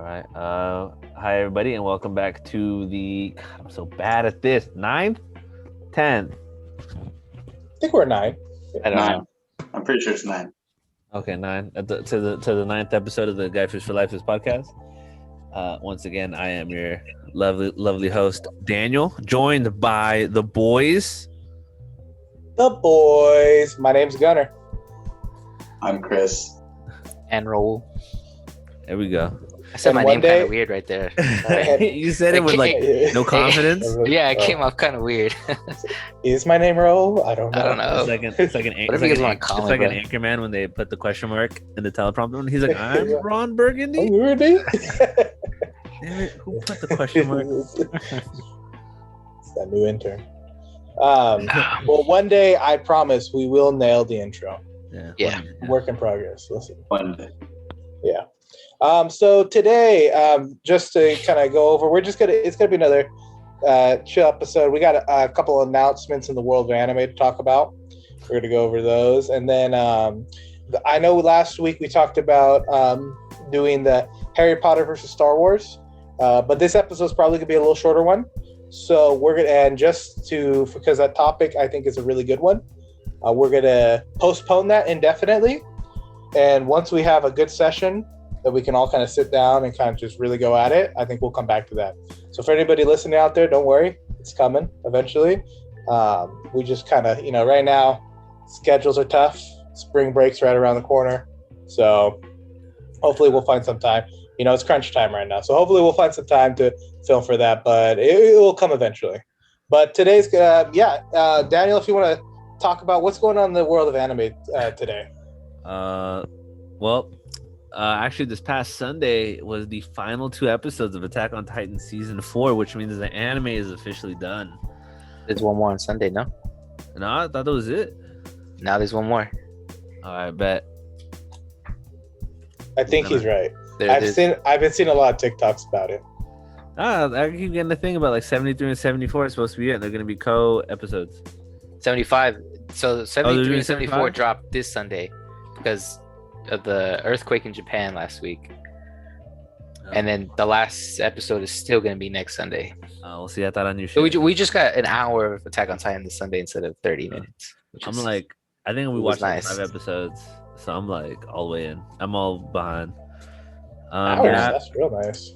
All right. Hi everybody, and welcome back to the. God, I'm so bad at this. 9th, 10th. I think we're 9. I don't know. I'm pretty sure it's 9. Okay, 9 to the 9th episode of the Gaifus for Laifus podcast. Once again, I am your lovely host Daniel, joined by the boys. The boys. My name's Gunner. I'm Chris. And Raul. There we go. I said my name kind of weird right there. You said it with no confidence. Yeah, it came off kind of weird. Is my name Raul? I don't know. It's like an anchorman when they put the question mark in the teleprompter. And he's like, I'm Ron Burgundy. Damn it, who put the question mark? It's that new intern. Well, one day I promise we will nail the intro. Yeah. Work in progress. Listen. One day. Yeah. So today, just to kind of go over, it's gonna be another chill episode. We got a couple of announcements in the world of anime to talk about. We're gonna go over those, and then I know last week we talked about doing the Harry Potter versus Star Wars, but this episode is probably gonna be a little shorter one. So we're gonna, and because that topic I think is a really good one, we're gonna postpone that indefinitely, and once we have a good session that we can all kind of sit down and kind of just really go at it, I think we'll come back to that. So for anybody listening out there, don't worry, it's coming eventually. We just kind of, right now, schedules are tough. Spring break's right around the corner. So hopefully we'll find some time. It's crunch time right now. So hopefully we'll find some time to film for that, but it will come eventually. But today's, Daniel, if you want to talk about what's going on in the world of anime today. Actually, this past Sunday was the final 2 episodes of Attack on Titan Season 4, which means the anime is officially done. There's one more on Sunday, no? No, I thought that was it. Now there's one more. All right, bet. I think he's right. I've been seeing a lot of TikToks about it. I keep getting the thing about like 73 and 74 is supposed to be it. They're going to be co-episodes. 75. So 73 and 74 75? dropped this Sunday because of the earthquake in Japan last week. And then the last episode is still going to be next Sunday. We'll see. I thought I knew shit. So we just got an hour of Attack on Titan this Sunday instead of 30 minutes. I think we watched nice. 5 episodes. So I'm like all the way in. I'm all behind. That's real nice.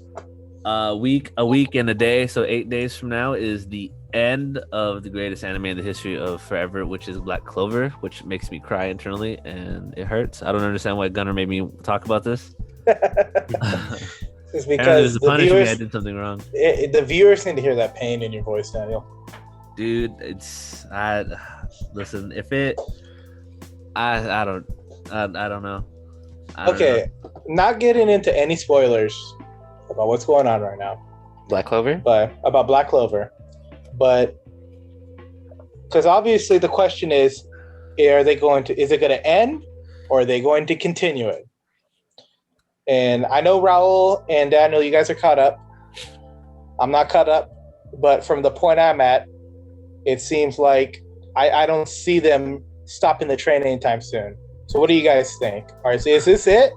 A week and a day. So 8 days from now is the end of the greatest anime in the history of forever, which is Black Clover, which makes me cry internally and it hurts. I don't understand why Gunner made me talk about this. It's because the viewers, I did something wrong. The viewers need to hear that pain in your voice, Daniel. Dude, listen, if it, I don't know. Okay, not getting into any spoilers about what's going on right now. Black Clover? But about Black Clover. But because obviously the question is it going to end or are they going to continue it? And I know Raul and Daniel, you guys are caught up. I'm not caught up, but from the point I'm at, it seems like I don't see them stopping the train anytime soon. So what do you guys think? All right, so is this it?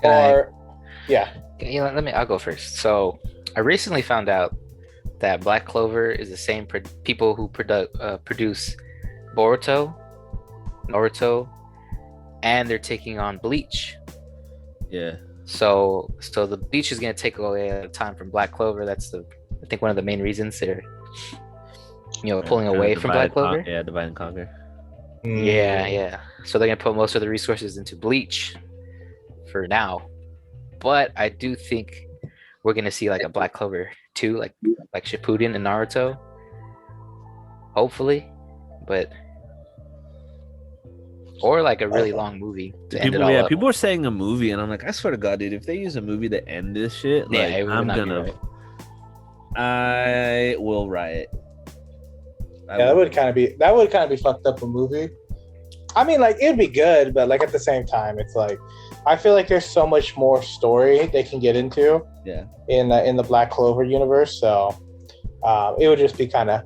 Yeah. I'll go first. So I recently found out that Black Clover is the same people who produce Boruto, Naruto, and they're taking on Bleach. Yeah. So the Bleach is going to take away time from Black Clover. That's I think one of the main reasons they're pulling away from Black Clover. Divide and conquer. Yeah. So they're going to put most of the resources into Bleach for now. But I do think we're going to see like a Black Clover 2, like Shippuden and Naruto. Hopefully. Or like a really long movie to end it all up. People are saying a movie, and I'm like, I swear to God, dude, if they use a movie to end this shit, I will riot. That would kind of be fucked up, a movie. I mean, like, it'd be good, but like at the same time, it's like I feel like there's so much more story they can get into. Yeah. In the Black Clover universe, so it would just be kind of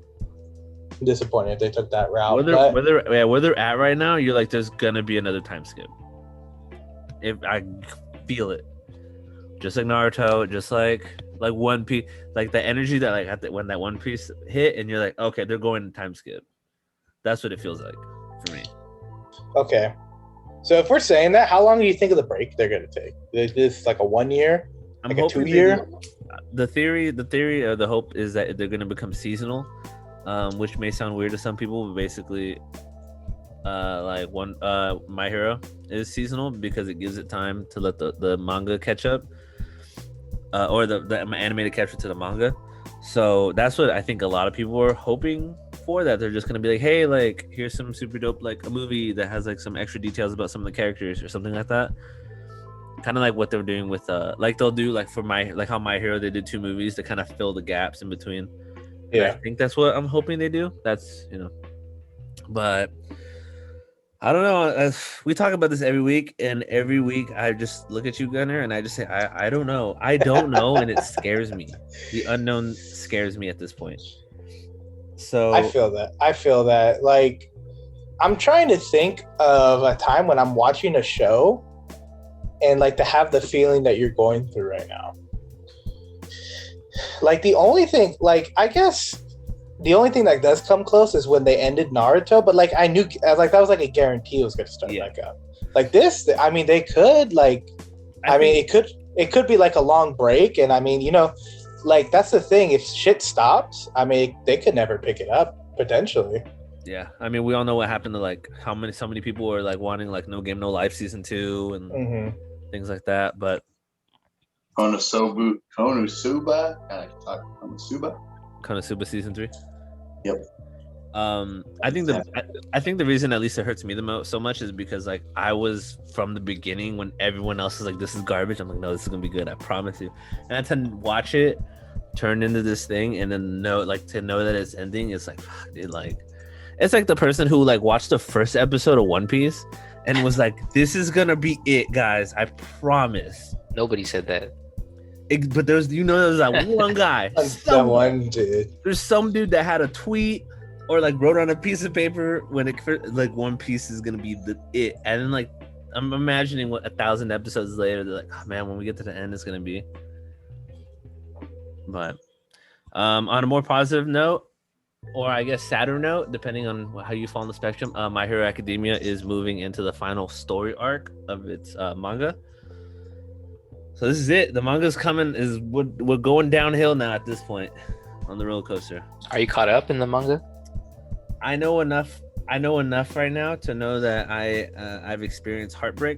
disappointing if they took that route. Where they're at right now, you're like, there's gonna be another time skip. If I feel it, just like Naruto, just like One Piece, like the energy that like when that One Piece hit, and you're like, okay, they're going time skip. That's what it feels like for me. Okay. So if we're saying that, how long do you think of the break they're gonna take? Is this like a 1 year? I'm Like a hoping 2 year? The theory or the hope is that they're gonna become seasonal, which may sound weird to some people, but basically, like My Hero is seasonal because it gives it time to let the manga catch up, or the animated catch up to the manga. So that's what I think a lot of people are hoping for, that they're just gonna be like, hey, like here's some super dope, like a movie that has like some extra details about some of the characters or something like that. Kind of like what they're doing with like they'll do like for how My Hero, they did 2 movies to kind of fill the gaps in between. Yeah, I think that's what I'm hoping they do. That's but I don't know. We talk about this every week, and every week I just look at you, Gunner, and I just say I don't know. I don't know, and it scares me. The unknown scares me at this point. So I feel that. Like, I'm trying to think of a time when I'm watching a show and like to have the feeling that you're going through right now. Like the only thing, like I guess the only thing that does come close is when they ended Naruto, but like I knew like that was like a guarantee it was going to start back up. Like this, I mean, they could like, I mean, it could be like a long break, and I mean, like that's the thing. If shit stops, I mean, they could never pick it up potentially. Yeah, I mean, we all know what happened to like so many people were like wanting like No Game No Life season 2 and things like that. But Konosuba season 3. Yep. I think the reason at least it hurts me so much is because like I was from the beginning when everyone else is like, this is garbage. I'm like, no, this is gonna be good. I promise you. And I tend to watch it turn into this thing, and then to know that it's ending. It's like, fuck, dude, like. It's like the person who like watched the first episode of One Piece and was like, "This is gonna be it, guys. I promise." Nobody said that. But there's that one guy. Someone did. There's some dude that had a tweet or like wrote on a piece of paper when it like One Piece is gonna be it, and then like I'm imagining what 1,000 episodes later they're like, "Oh man, when we get to the end, it's gonna be." But on a more positive note, or I guess sadder note, depending on how you fall on the spectrum, My Hero Academia is moving into the final story arc of its manga. So this is it. The manga's coming. We're going downhill now at this point on the roller coaster. Are you caught up in the manga? I know enough right now to know that I've experienced heartbreak.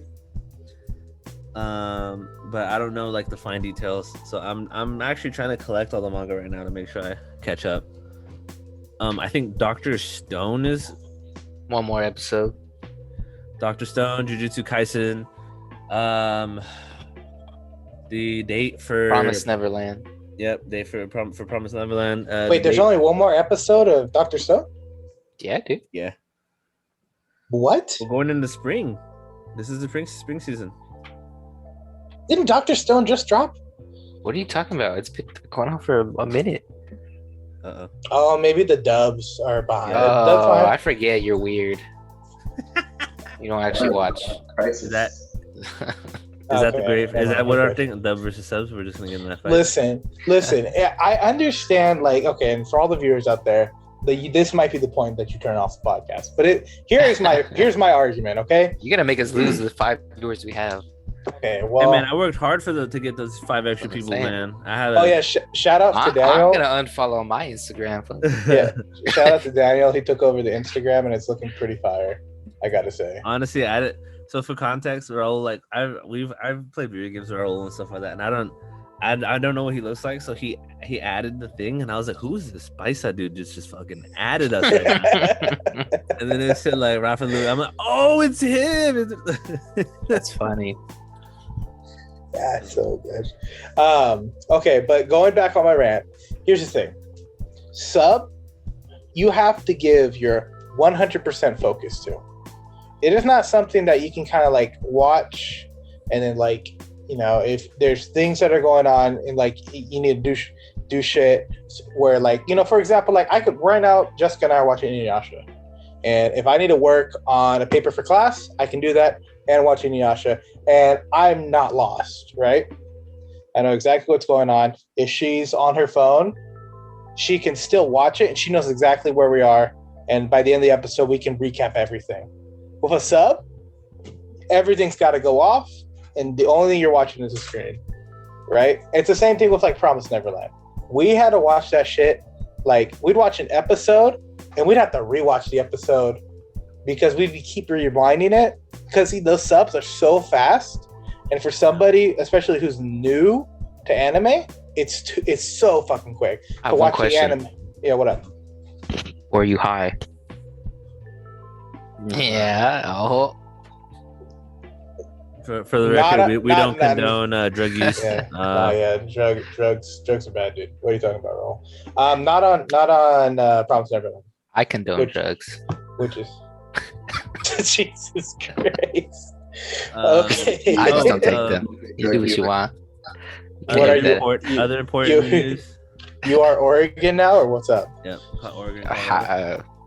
But I don't know like the fine details. So I'm actually trying to collect all the manga right now to make sure I catch up. I think Dr. Stone is one more episode. Dr. Stone, Jujutsu Kaisen, the date for Promised Neverland. Yep, date for Promised Neverland. Wait, there's only one more episode of Dr. Stone? Yeah, dude. Yeah. What? We're going into spring. This is the spring season. Didn't Dr. Stone just drop? What are you talking about? It's been going on for a minute. Oh, maybe the dubs are behind. Oh, I forget. You're weird. You don't actually watch. Is that the great? Is that what our thing? Dub versus subs? We're just gonna get in that fight. Listen. I understand. Like, okay, and for all the viewers out there, this might be the point that you turn off the podcast. But here's my argument. Okay, you're gonna make us lose the 5 viewers we have. Okay, well, hey man, I worked hard to get those 5 extra people, man. I had. Shout out to Daniel. I'm gonna unfollow my Instagram. Yeah, shout out to Daniel. He took over the Instagram, and it's looking pretty fire. I gotta say. Honestly, so for context, Raul, like I've played video games with Raul and stuff like that, and I don't know what he looks like. So he added the thing, and I was like, "Who's this Spice dude? Just fucking added us." Right now. And then it said like Rafael. I'm like, "Oh, it's him." That's funny. That's so good. Okay, but going back on my rant, here's the thing. Sub, you have to give your 100% focus to. It is not something that you can kind of like watch and then like, if there's things that are going on and like you need to do shit where like, for example, like I could right now, Jessica and I are watching Inuyasha. And if I need to work on a paper for class, I can do that and watch Inuyasha. And I'm not lost, right? I know exactly what's going on. If she's on her phone, she can still watch it, and she knows exactly where we are. And by the end of the episode, we can recap everything. With a sub, everything's got to go off, and the only thing you're watching is the screen, right? It's the same thing with like Promised Neverland. We had to watch that shit. Like, we'd watch an episode, and we'd have to rewatch the episode because we'd keep rewinding it because those subs are so fast. And for somebody, especially who's new to anime, it's so fucking quick I to have one watch the question. anime. Yeah, what up? Were you high? Yeah. Oh. For the Not record, a- we not- don't not- condone drug use. Yeah, drugs are bad, dude. What are you talking about, Raul? Not on Promised Neverland, I condone Which- drugs. which is Jesus Christ. Um, Okay. I just don't take um, them. You do what you want. You What can't are do you- that. Other important you- news. You are Oregon now, or what's up? Yeah, Oregon.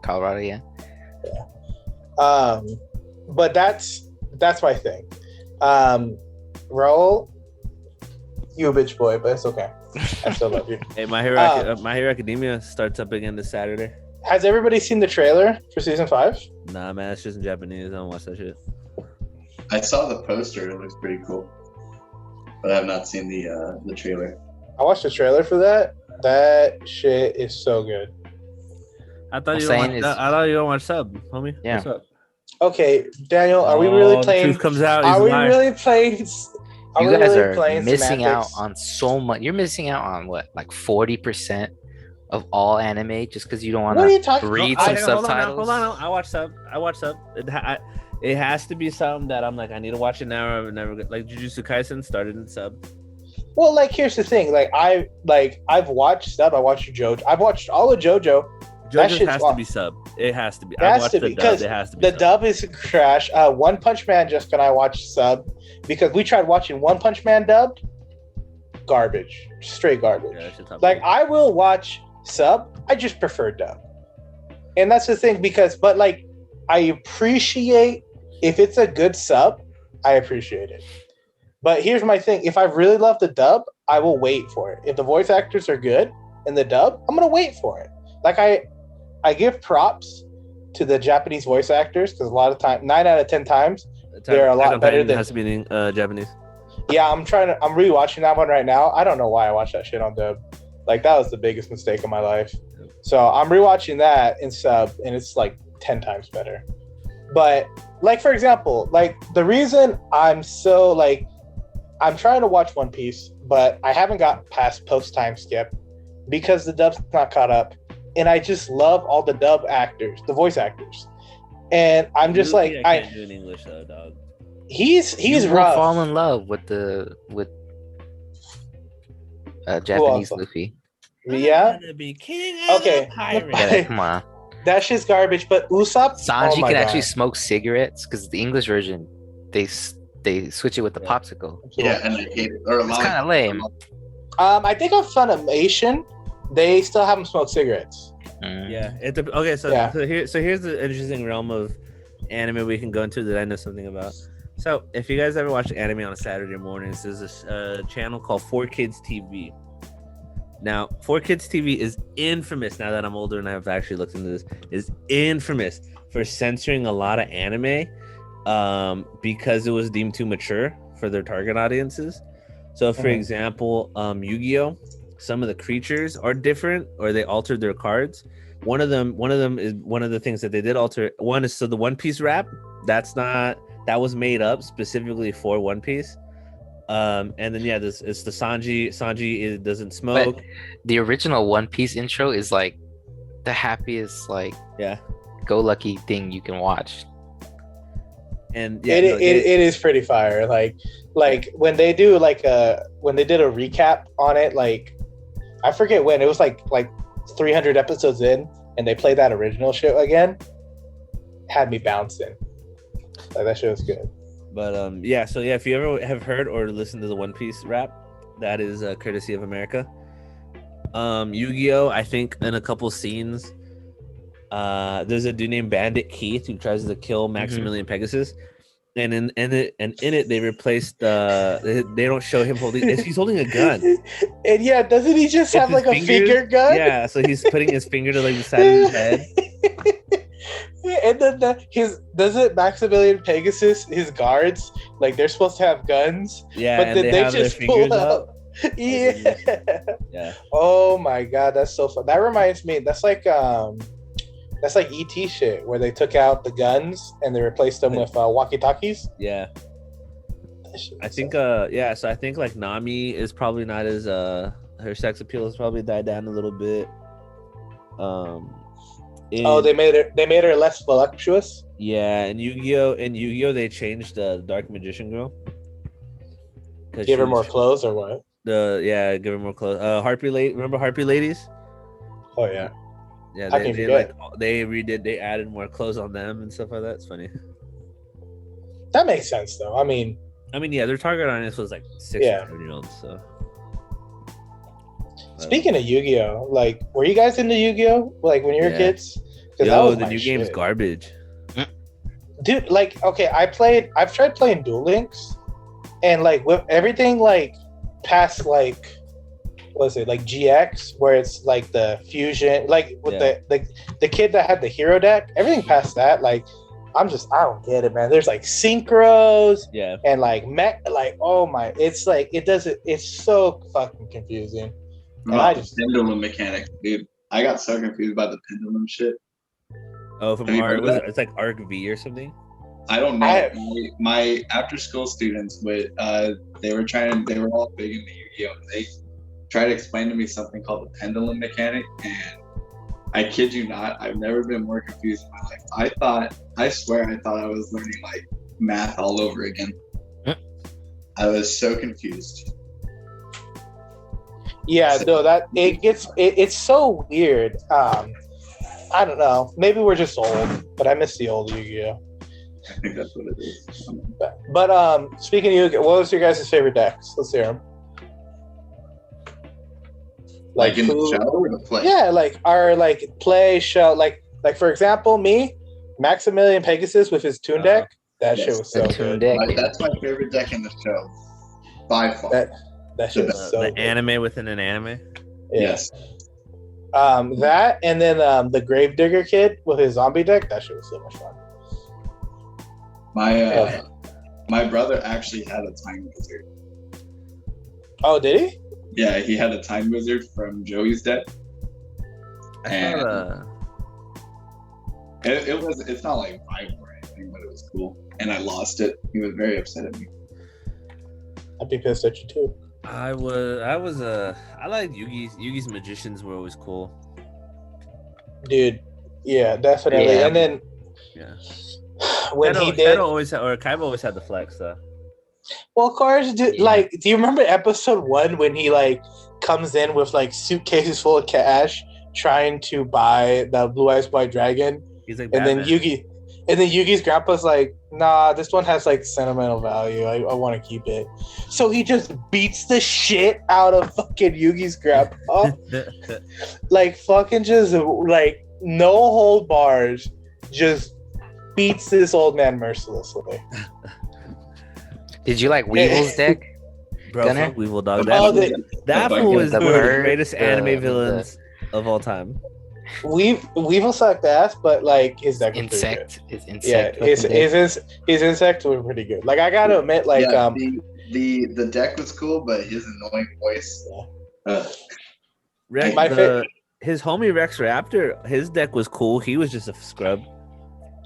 Colorado, yeah. But that's my thing. Raul, you a bitch boy, but it's okay. I still love you. Hey, My Hero Academia starts up again this Saturday. Has everybody seen the trailer for season 5? Nah, man, it's just in Japanese. I don't watch that shit. I saw the poster. It looks pretty cool, but I have not seen the trailer. I watched the trailer for that. That shit is so good. I thought I'm you saying don't watch, is- I thought you don't watch sub, homie. Yeah. What's up? Okay, Daniel, are we really The playing? truth comes out. He's Are a we liar. really playing? Are You we guys really are playing missing out semantics? on so much. You're missing out on what, like 40% of all anime just because you don't want What are you to talking? read No, some hold on, subtitles. Hold on. I watch sub. It has to be something that I'm like, I need to watch it now. Or I've never like Jujutsu Kaisen started in sub. Well, like here's the thing. I've watched sub. I watched JoJo. I've watched all of JoJo. That JoJo shit's has wild. to be sub. It has to be. It I has watched to the be, dub. 'cause It has to be. The sub. dub is trash. One Punch Man, Jessica and I watched sub because we tried watching One Punch Man dubbed. Garbage, straight garbage. Yeah, that shit's not Like bad. I will watch sub. I just prefer dub, and that's the thing but like I appreciate if it's a good sub, I appreciate it. But here's my thing: if I really love the dub, I will wait for it. If the voice actors are good in the dub, I'm gonna wait for it. Like I give props to the Japanese voice actors because a lot of time, 9 out of 10 times, they're a lot Attack on better Titan than- has to be in Japanese. yeah, I'm rewatching that one right now. I don't know why I watched that shit on dub. Like that was the biggest mistake of my life. So I'm rewatching that in sub, and it's like 10 times better. But like for example, like the reason I'm so like I'm trying to watch One Piece, but I haven't got past post time skip because the dub's not caught up, and I just love all the dub actors, the voice actors, and I'm just like I can't do in English though, dog. he's You will rough. fall in love with Japanese else? Luffy. Yeah. I'm gonna be king Okay. of the pirate. Yeah, come on. That shit's garbage. But Usopp, Sanji oh my can God. actually smoke cigarettes because the English version they switch it with the Yeah. popsicle. Yeah, and I hate it. Or It's kind of lame. I think on Funimation, they still have them smoke cigarettes. Mm. Yeah. Okay. So Yeah. here's the interesting realm of anime we can go into that I know something about. So if you guys ever watch anime on a Saturday mornings, there's this channel called 4Kids TV. Now, 4Kids TV is infamous. Now that I'm older and I've actually looked into this, is infamous for censoring a lot of anime, because it was deemed too mature for their target audiences. So, for Mhm. example, Yu-Gi-Oh, some of the creatures are different, or they altered their cards. One of them is one of the things that they did alter. One is the One Piece rap. That was made up specifically for One Piece. And then it's the Sanji. Sanji doesn't smoke. The original One Piece intro is like the happiest, like Yeah. go lucky thing you can watch. And It is pretty fire. Like when they do when they did a recap on it, like I forget when it was like 300 episodes in, and they played that original shit again. Had me bouncing. Like that shit was good. But if you ever have heard or listened to the One Piece rap, that is courtesy of America. Yu-Gi-Oh, I think in a couple scenes, there's a dude named Bandit Keith who tries to kill Maximilian Pegasus, And in it they replaced they don't show him holding. He's holding a gun. And yeah, doesn't he just have like a finger gun? Yeah, so he's putting his finger to like the side of his head. And then doesn't Maximilian Pegasus, his guards, like they're supposed to have guns? Yeah, but and then they have just their pull fingers out. up. Yeah. Yeah. Oh my god, that's so fun. That reminds me, that's like ET shit where they took out the guns and they replaced them with walkie-talkies. Yeah. I think yeah, so I think like Nami is probably not as her sex appeal has probably died down a little bit. They made her less voluptuous. Yeah, and Yu-Gi-Oh they changed the Dark Magician girl. Give her more clothes or what? Give her more clothes. Remember Harpy Ladies? Oh yeah. Yeah, they added more clothes on them and stuff like that. It's funny. That makes sense though. I mean, yeah, their target audience was like 6 and 7-year-olds. So, speaking of Yu-Gi-Oh, like, were you guys into Yu-Gi-Oh like when you were kids? Yo, the new game's garbage, dude. Like, okay, I've tried playing Duel Links, and like with everything like past like, what is it, like GX, where it's like the fusion, like with the kid that had the hero deck, everything past that, like I don't get it, man. There's like synchros, and like mech, like oh my, it's like it's so fucking confusing. The pendulum mechanic, dude. I got so confused by the pendulum shit. Oh, from it's like RWBY or something. I don't know. My after school students would they were all big into Yu-Gi-Oh! They tried to explain to me something called the pendulum mechanic, and I kid you not, I've never been more confused in my life. I swear I thought I was learning like math all over again. I was so confused. Yeah, no, it's so weird. I don't know. Maybe we're just old, but I miss the old Yu-Gi-Oh! I think that's what it is. But speaking of Yu-Gi-Oh, what was your guys' favorite decks? Let's hear them. Like in the show or the play? Yeah, like our like play show. Like for example, me, Maximilian Pegasus with his Toon deck. That shit was so good. That's my favorite deck in the show, by far. That shit was so the good. Anime within an anime. Yes. That and then the Gravedigger kid with his zombie deck. That shit was so much fun. My brother actually had a time wizard. Oh, did he? Yeah, he had a time wizard from Joey's deck. It's not like viable or anything, but it was cool. And I lost it. He was very upset at me. I'd be pissed at you too. I like Yugi's magicians were always cool. Dude, yeah, definitely. Yeah. And then when Kaiba always had the flex though. Well, of course, dude, like, do you remember episode 1 when he like comes in with like suitcases full of cash trying to buy the Blue Eyes White Dragon? He's like, and then Yugi's grandpa's like, nah, this one has like sentimental value. I want to keep it. So he just beats the shit out of fucking Yugi's grandpa. Like fucking just like no hold bars, just beats this old man mercilessly. Did you like Weevil's deck? Bro, fuck Weevil, dog. That fool is one of the greatest anime villains of all time. Weevil sucked ass, but like his deck was Insect. pretty good. Yeah, his insects were pretty good. Like I gotta admit, like the deck was cool, but his annoying voice. His homie Rex Raptor, his deck was cool. He was just a scrub.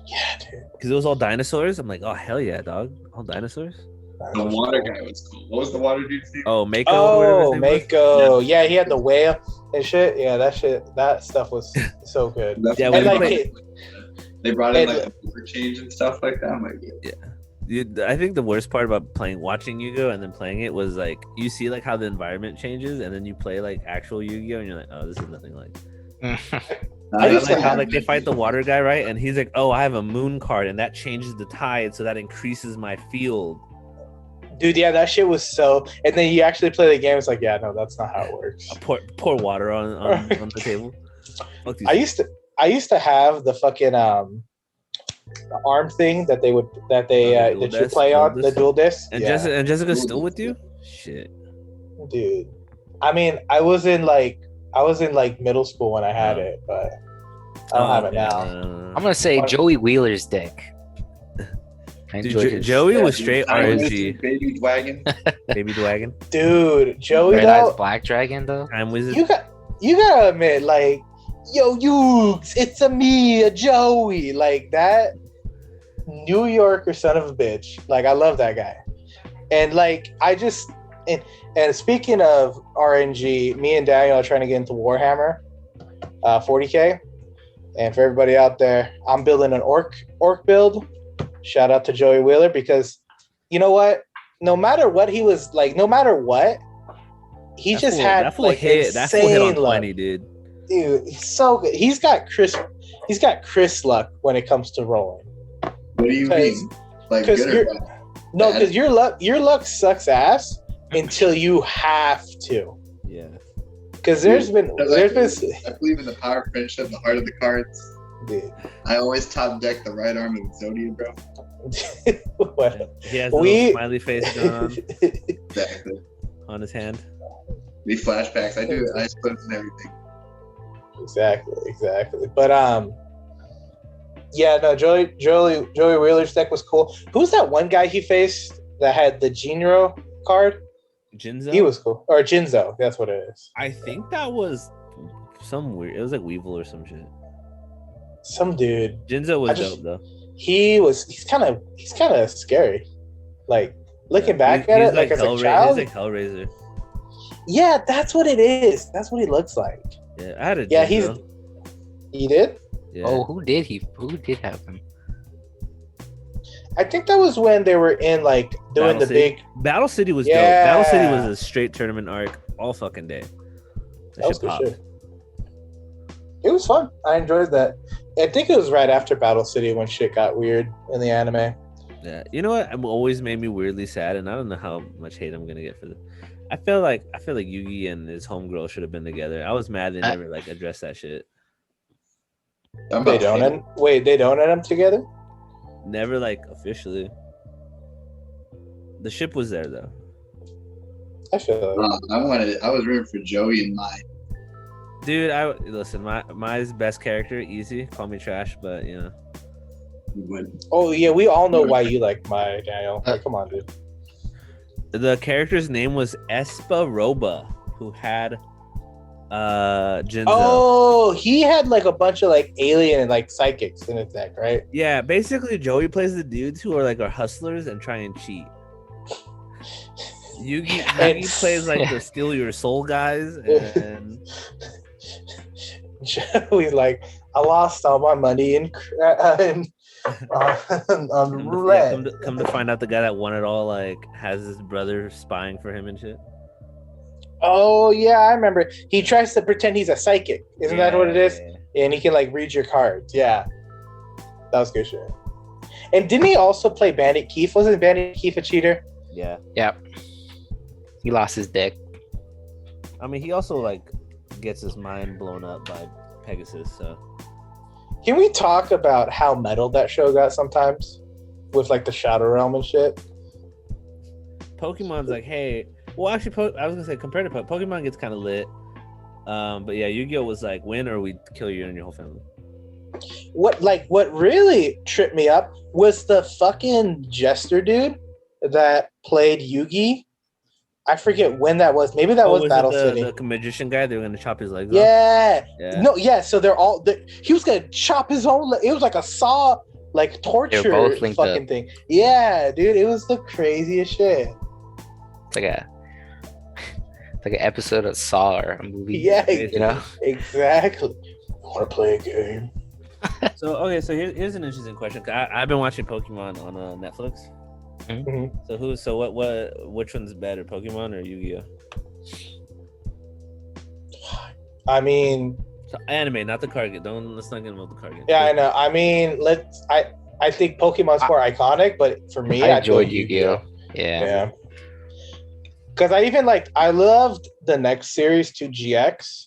Yeah, dude. Because it was all dinosaurs. I'm like, oh hell yeah, dog! All dinosaurs. The water guy was cool. What was the water dude's name? Oh, Mako. Oh, Mako. Yeah, he had the whale and shit. Yeah, that stuff was so good. Yeah, and like they brought in like the color change and stuff like that. I'm like, yeah. I think the worst part about watching Yu-Gi-Oh and then playing it was like you see like how the environment changes, and then you play like actual Yu-Gi-Oh and you're like, oh, this is nothing like. I just like how like they fight the water guy, right? And he's like, oh, I have a moon card, and that changes the tide, so that increases my field. Dude, yeah, that shit was so. And then you actually play the game. It's like, yeah, no, that's not how it works. Pour water on the table. I used to have the fucking arm thing that you disc, play dual on, the disc. dual disc. And Yeah. Jessica's still with you? Shit. Dude. I mean, I was in middle school when I had it, but I don't have it now. I'm gonna say Joey Wheeler's deck. Dude, Joey was straight RNG. Baby Wagon. Baby Dragon. Dude, Joey Red Eyes though. Black Dragon though. Time Wizard. You gotta admit, like, yo, it's a me, a Joey, like that New Yorker son of a bitch. Like, I love that guy. And like, and speaking of RNG, me and Daniel are trying to get into Warhammer 40K. And for everybody out there, I'm building an orc build. Shout out to Joey Wheeler, because you know what? No matter what he was like, he just had that fool like hit on 20, dude. Dude, he's so good. He's got Chris luck when it comes to rolling. What do you mean? Like, good or bad? No, because your luck sucks ass until you have to. Yeah. Because I believe in the power of friendship, the heart of the cards. Dude. I always top deck the right arm of Zodia, bro. He has a little smiley face going on. Exactly. On his hand. The flashbacks. I do ice clips and everything. Exactly. But yeah, no, Joey Wheeler's deck was cool. Who's that one guy he faced that had the Jinro card? Jinzo? He was cool. Or Jinzo, that's what it is. I think that was some weird. It was like Weevil or some shit. Some dude. Jinzo was dope though. He's kind of scary. Like, looking back at it, like as a child. He's like Hellraiser. Yeah, that's what it is. That's what he looks like. Yeah, I had a Jinzo. He did? Yeah. Oh, who did have him? I think that was when they were in like doing the big Battle City was dope. Battle City was a straight tournament arc all fucking day. That was good shit. It was fun. I enjoyed that. I think it was right after Battle City when shit got weird in the anime. Yeah, you know what? It always made me weirdly sad, and I don't know how much hate I'm gonna get for this. I feel like Yugi and his homegirl should have been together. I was mad they never like addressed that shit. They don't end them together? Never, like, officially. The ship was there though. I feel like I was rooting for Joey and Mai. Dude, listen. Mai's best character, easy. Call me trash, but you know. Oh yeah, we all know why you like Mai, Daniel. Like, come on, dude. The character's name was Esparoba, who had Jinzo. Oh, he had like a bunch of like alien and like psychics in his deck, right? Yeah, basically Joey plays the dudes who are hustlers and try and cheat. Yugi plays like the steal your soul guys, and Joey's like, I lost all my money on roulette. Yeah, come to find out, the guy that won it all has his brother spying for him and shit. Oh yeah, I remember. He tries to pretend he's a psychic. Isn't that what it is? Yeah. And he can read your cards. Yeah, that was good shit. And didn't he also play Bandit Keith? Wasn't Bandit Keith a cheater? Yeah. Yep. He lost his deck. I mean, he also gets his mind blown up by Pegasus. So, can we talk about how metal that show got sometimes with the Shadow Realm and shit? Pokemon's hey. Well, actually, I was gonna say compared to Pokemon gets kind of lit. But yeah, Yu-Gi-Oh was win or we kill you and your whole family. What really tripped me up was the fucking jester dude that played Yugi. I forget when that was. Maybe that was Battle City. The magician guy. They were gonna chop his legs off. Yeah. No. Yeah. So he was gonna chop his own. It was like a saw, torture fucking thing. Yeah, dude. It was the craziest shit. It's like an episode of Saw or a movie. Yeah. You know. Exactly. I want to play a game. So here's an interesting question. I've been watching Pokemon on Netflix. Mm-hmm. So which one's better, Pokemon or Yu-Gi-Oh? I mean, anime, not the card game. Let's not get involved with the card game. Yeah, I know. I mean, I think Pokemon's more iconic, but for me, I enjoyed Yu-Gi-Oh. Yeah. Because I loved the next series 2GX,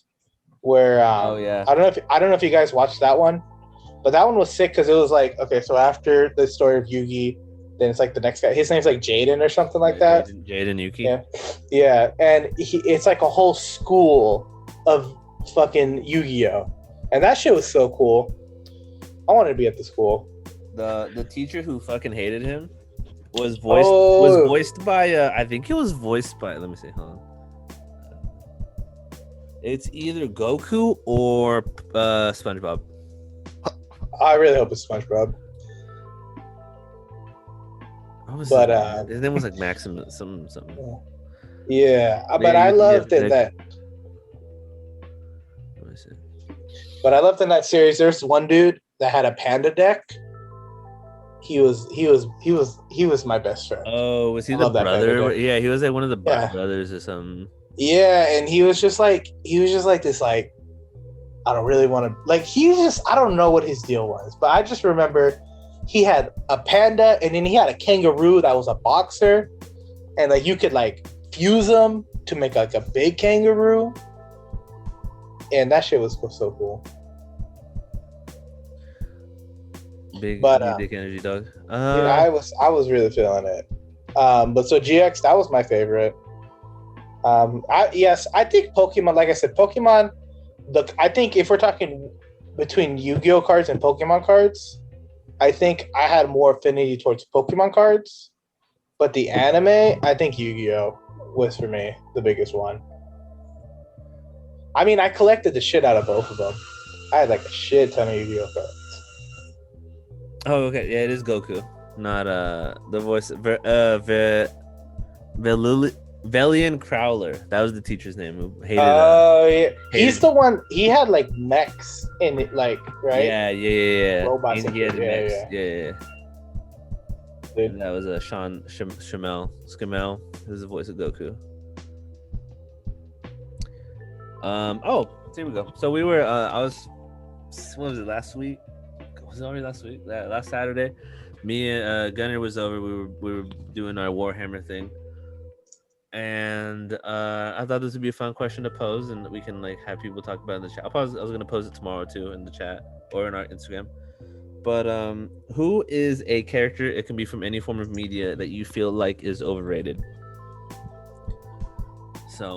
where I don't know if you guys watched that one. But that one was sick because it was like, okay, so after the story of Yugi, then it's like the next guy. His name's like Jaden or something like that. Jaden Yuki. Yeah, and it's like a whole school of fucking Yu-Gi-Oh, and that shit was so cool. I wanted to be at the school. The teacher who fucking hated him was voiced by I think it was voiced by, let me see, hold on. It's either Goku or SpongeBob. I really hope it's SpongeBob. But his name was like Maxim something. Yeah, but I loved in that. Let me see. But I loved in that series. There's one dude that had a panda deck. He was my best friend. Oh, was he the brother? Yeah, he was like one of the brothers or something. Yeah, and he was just like this, like, I don't really want to, like, I don't know what his deal was, but I just remember he had a panda and then he had a kangaroo that was a boxer, and like you could like fuse them to make like a big kangaroo, and that shit was so cool. Big energy dog. I was really feeling it. But so GX, that was my favorite. I think Pokemon, like I said, Pokemon, look, I think if we're talking between Yu-Gi-Oh cards and Pokemon cards, I think I had more affinity towards Pokemon cards, but the anime, I think Yu-Gi-Oh was for me the biggest one. I mean, I collected the shit out of both of them. I had like a shit ton of Yu-Gi-Oh cards. Oh, okay. Yeah, it is Goku, not the voice. Velian Crowler. That was the teacher's name who hated. Oh, yeah. He's the one. He had like mechs in it, like, right? Yeah. Robots. He had mechs. Yeah. Dude. That was a Sean Schemmel. This is the voice of Goku. Oh, here we go. So we were. What was it, last week? Was it already last week? Last Saturday, me and Gunner was over. We were doing our Warhammer thing. And I thought this would be a fun question to pose, and we can like have people talk about it in the chat. I was gonna pose it tomorrow too in the chat or in our Instagram. But who is a character? It can be from any form of media that you feel like is overrated. So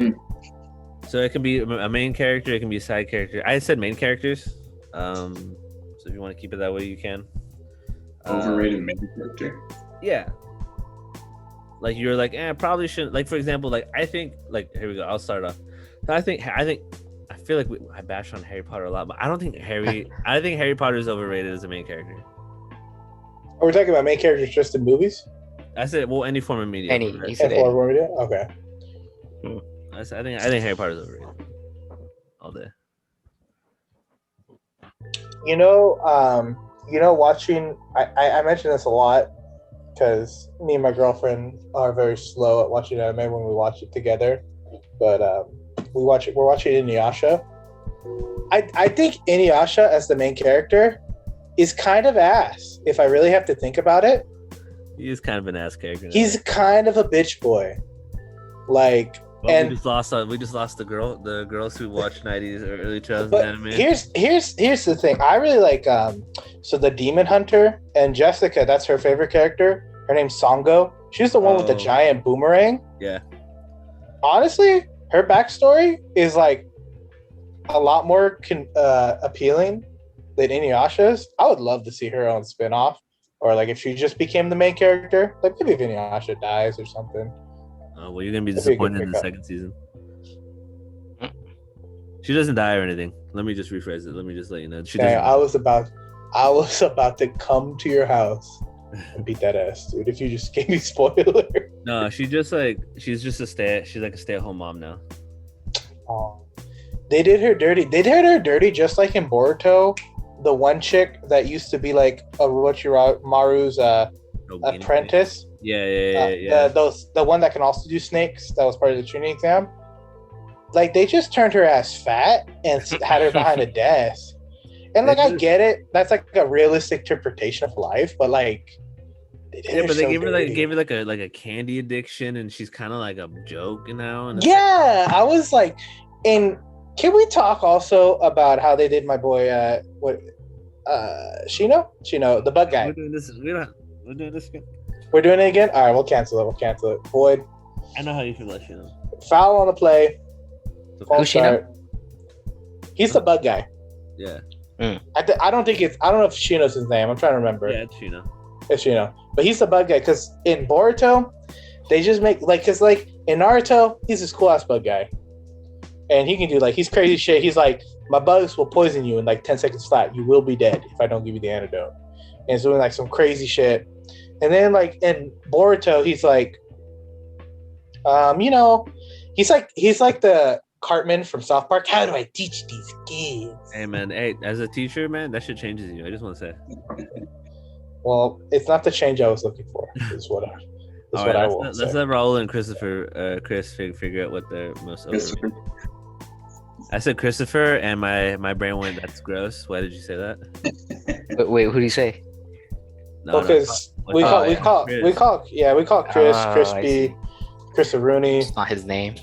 it can be a main character. It can be a side character. I said main characters. So if you want to keep it that way, you can. Overrated main character. Yeah. Like you're like, probably shouldn't. Like for example, like I think, like here we go. I'll start off. So I feel like I bash on Harry Potter a lot, but I don't think Harry Potter is overrated as a main character. Are we talking about main characters just in movies? I said, well, any form of media. Any form of media. Okay. I think Harry Potter is overrated. All day. Watching. I mention this a lot because me and my girlfriend are very slow at watching anime when we watch it together. But we're watching Inuyasha. I think Inuyasha as the main character is kind of ass, if I really have to think about it. He is kind of an ass character. He's kind of a bitch boy. Like, and we just lost the girls who watch 90s or early 2000s anime. Here's the thing. I really like so the Demon Hunter and Jessica, that's her favorite character. Her name's Songo. She's the one with the giant boomerang. Yeah. Honestly, her backstory is like a lot more appealing than Inuyasha's. I would love to see her own spinoff, or like if she just became the main character. Like maybe if Inuyasha dies or something. Oh, well, you're gonna be disappointed in the second season. She doesn't die or anything. Let me just rephrase it. Let me just let you know. I was about to come to your house and beat that ass, dude. If you just gave me spoiler. No, she's just a stay-at-home mom now. Oh, they did her dirty. They did her dirty just like in Boruto. The one chick that used to be like Orochimaru's apprentice. Yeah. The one that can also do snakes. That was part of the training exam. Like they just turned her ass fat and had her behind a desk. And like I get it, that's like a realistic interpretation of life, but like they gave her like a candy addiction, and she's kind of like a joke now. And I was like, and can we talk also about how they did my boy Shino, the bug guy. We're doing this. We're doing this again. We're doing it again. All right, we'll cancel it. Void. I know how you feel about Shino. Foul on the play. Who's Shino? He's the bug guy. Yeah. I don't know if Shino's his name. I'm trying to remember. Yeah, it's Shino. It's Shino, but he's the bug guy because in Boruto, they just make because in Naruto, he's this cool ass bug guy, and he can do he's crazy shit. He's like, my bugs will poison you in 10 seconds flat. You will be dead if I don't give you the antidote. And he's doing some crazy shit. And then in Boruto, he's he's like the Cartman from South Park. How do I teach these kids? Hey man, as a teacher, man, that shit changes you. I just want to say. Well, it's not the change I was looking for. Is what I will say. Let's let Raul and Chris figure out what they're most over. I said Christopher, and my brain went, "That's gross." Why did you say that? Wait, who do you say? Because we call Chris Crispy, Chris Rooney. It's not his name.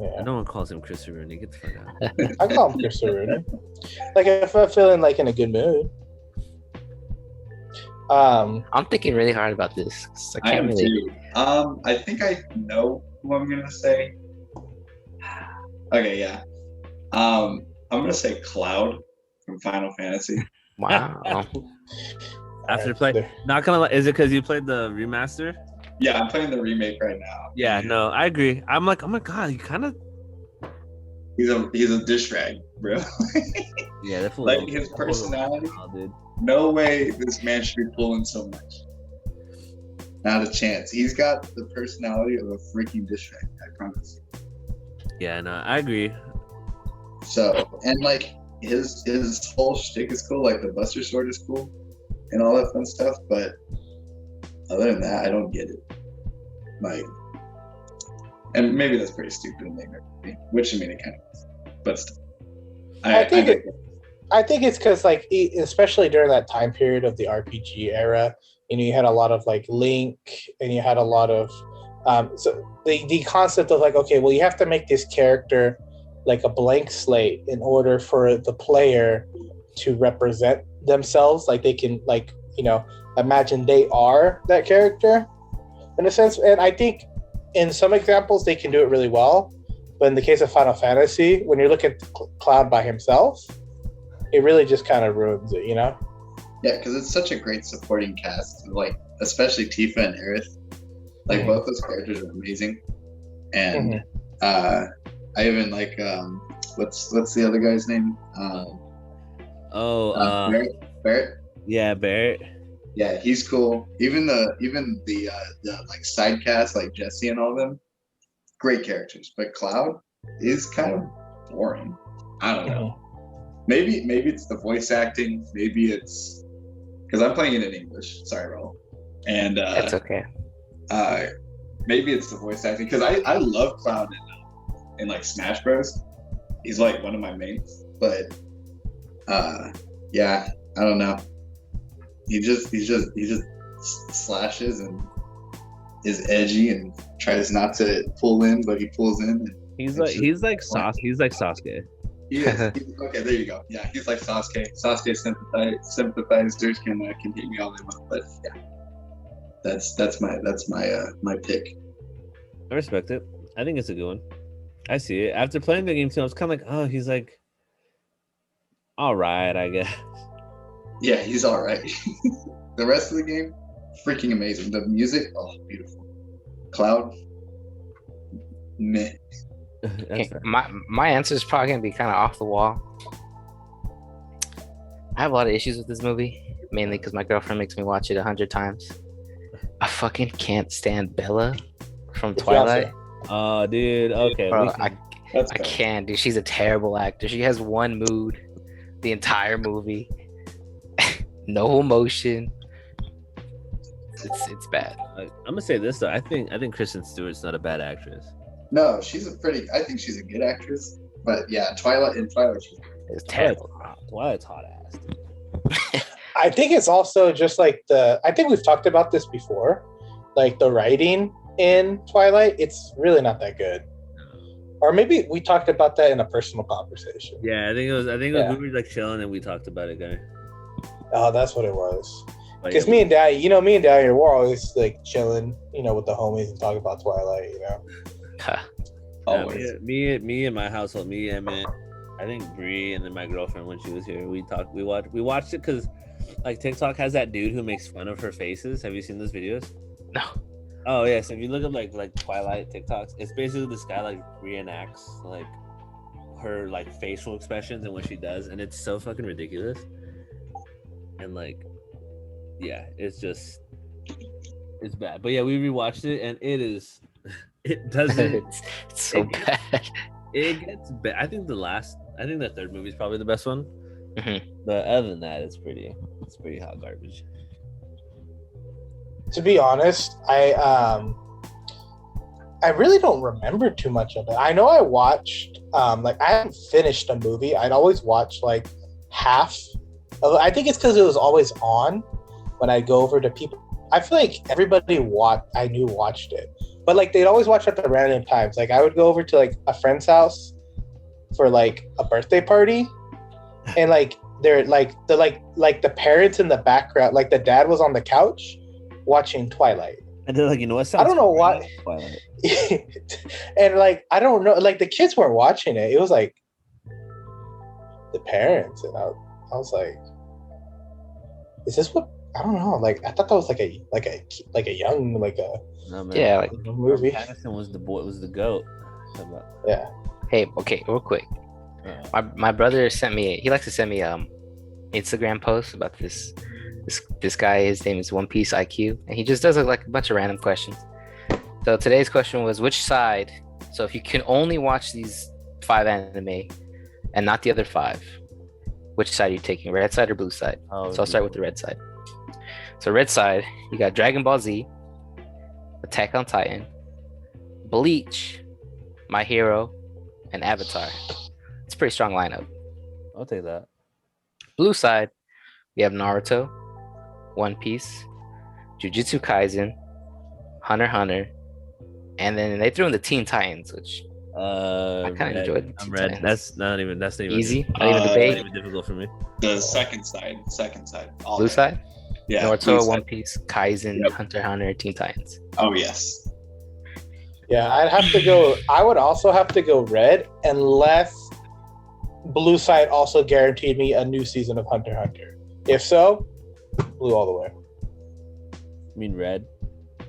Yeah. No one calls him Chris Rooney. Get the fuck out. I call him Chris Rooney. If I'm feeling in a good mood. I'm thinking really hard about this. I am too. I think I know who I'm gonna say. Okay, yeah. I'm gonna say Cloud from Final Fantasy. Wow. After playing, not gonna lie, is it because you played the remaster? Yeah, I'm playing the remake right now. Yeah, no, I agree. I'm like, oh my god, you kind of. He's a dish rag, bro. Yeah, definitely. His personality. Dude. No way this man should be pulling so much. Not a chance. He's got the personality of a freaking dish rag, I promise. Yeah, no, I agree. So, and his whole shtick is cool, the Buster Sword is cool and all that fun stuff, but other than that, I don't get it. And maybe that's pretty stupid and ignorant, which it kind of is, but still. I think it's because especially during that time period of the RPG era, you had a lot of Link, and you had a lot of so the concept of okay, well, you have to make this character a blank slate in order for the player to represent themselves, they can imagine they are that character in a sense. And I think in some examples they can do it really well, but in the case of Final Fantasy, when you look at Cloud by himself, it really just kind of ruins it, Yeah, because it's such a great supporting cast, especially Tifa and Aerith. Both those characters are amazing, and I even what's the other guy's name? Barrett. Yeah, Barrett. Yeah, he's cool. Even the side cast Jesse and all of them, great characters. But Cloud is kind of boring. I don't know. Maybe it's the voice acting. Maybe it's because I'm playing it in English. Sorry, Raul. And that's okay. Maybe it's the voice acting because I love Cloud in Smash Bros. He's one of my mains, but yeah, I don't know. He just slashes and is edgy and tries not to pull in, but he pulls in. He's like Sasuke. Yeah. Okay, there you go. Yeah, he's like Sasuke. Sasuke sympathizers can hate me all they want, but yeah, that's my pick. I respect it. I think it's a good one. I see it. After playing the game too, I was kind of oh, he's all right, I guess. Yeah, he's all right. The rest of the game, freaking amazing. The music, oh, beautiful. Cloud, meh. Okay, my answer is probably gonna be kind of off the wall. I have a lot of issues with this movie, mainly because my girlfriend makes me watch it 100 times. I fucking can't stand Bella from Twilight. Oh, dude. Okay. Bro, I can't, dude. She's a terrible actor. She has one mood the entire movie. No emotion. It's bad. I'm gonna say this though. I think Kristen Stewart's not a bad actress. No, I think she's a good actress. But yeah, Twilight, it's terrible. Twilight's hot ass. I think it's also just I think we've talked about this before. The writing in Twilight, it's really not that good. Or maybe we talked about that in a personal conversation. Yeah, I think it was we were chilling and we talked about it, guy. Oh, that's what it was. But Because yeah, me and Daddy, we're always like chilling, with the homies and talking about Twilight. Always. me and my household, me, Emmett, I think Bree, and then my girlfriend when she was here, we watched it because like TikTok has that dude who makes fun of her faces. Have you seen those videos? No. Oh yeah, so if you look up like Twilight TikToks, it's basically this guy like reenacts like her like facial expressions and what she does, and it's so fucking ridiculous. And like, yeah, it's bad. But yeah, we rewatched it, and it doesn't. It's so bad. It gets bad. I think the third movie is probably the best one. Mhm. But other than that, it's pretty hot garbage. To be honest, I really don't remember too much of it. I know I watched I haven't finished a movie. I'd always watch like half. I think it's because it was always on when I go over to people. I feel like everybody I knew watched it, but like they'd always watch at the random times. Like I would go over to like a friend's house for like a birthday party, and like they're like the parents in the background, like the dad was on the couch watching Twilight. And they're like, what? I don't know why. And like I don't know, like the kids weren't watching it. It was like the parents, and I was like, is this what? I don't know. Like I thought that was like a young No, man. Yeah, like movie. Patterson was the goat. Yeah. hey, okay, real quick. My brother he likes to send me Instagram posts about this guy. His name is One Piece IQ, and he just does like a bunch of random questions. So today's question was, which side? So if you can only watch these 5 anime and not the other 5, which side are you taking? Red side or blue side? Oh, So I'll start with the red side. So red side, you got Dragon Ball Z, Attack on Titan, Bleach, My Hero, and Avatar. It's a pretty strong lineup. I'll take that. Blue side, we have Naruto, One Piece, Jujutsu Kaisen, Hunter x Hunter, and then they threw in the Teen Titans, which I kind of enjoyed. I'm red. That's not even Easy. Not even not debate. even difficult for me. The second side. All Blue day. side, Yeah. Naruto, blue One side. Piece, Kaisen, Yep. Hunter x Hunter, Teen Titans. Oh yes. Yeah, I would also have to go red unless blue side also guaranteed me a new season of Hunter x Hunter. If so, blue all the way. I mean red.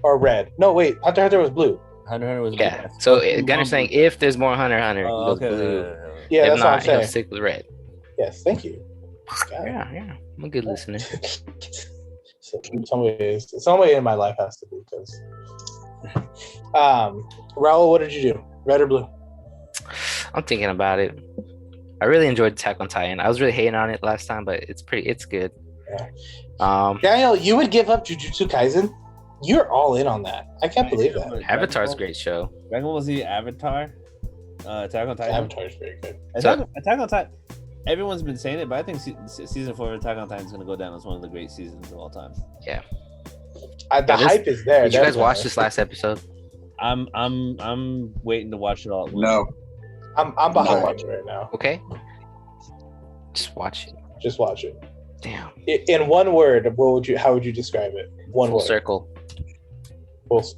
Or red. No, wait, Hunter x Hunter was blue. Hunter x Hunter was Yeah. blue. So Blue, Gunner's saying blue. if there's more Hunter x Hunter, he Oh, goes okay. blue. Yeah, If that's not, what I'm he'll saying. stick with red. Yes, thank you. Got it. Yeah. I'm a good listener. So somebody in my life has to be, because Raul, what did you do? Red or blue? I'm thinking about it. I really enjoyed Attack on Titan. I was really hating on it last time, but it's good. Yeah. Daniel, you would give up Jujutsu Kaisen? You're all in on that. I can't believe that. Avatar's a great show. Dragon Ball Z, Avatar, Attack on Titan. Avatar is very good. Attack on Titan. Everyone's been saying it, but I think season 4 of Attack on Titan is going to go down as one of the great seasons of all time. Yeah. The hype is there. Did you guys definitely. watch this last episode? I'm waiting to watch it all. at once. No. I'm behind No. watching right now. Okay. Just watch it. Just watch it. Damn. In one word, how would you describe it? One Full word. circle.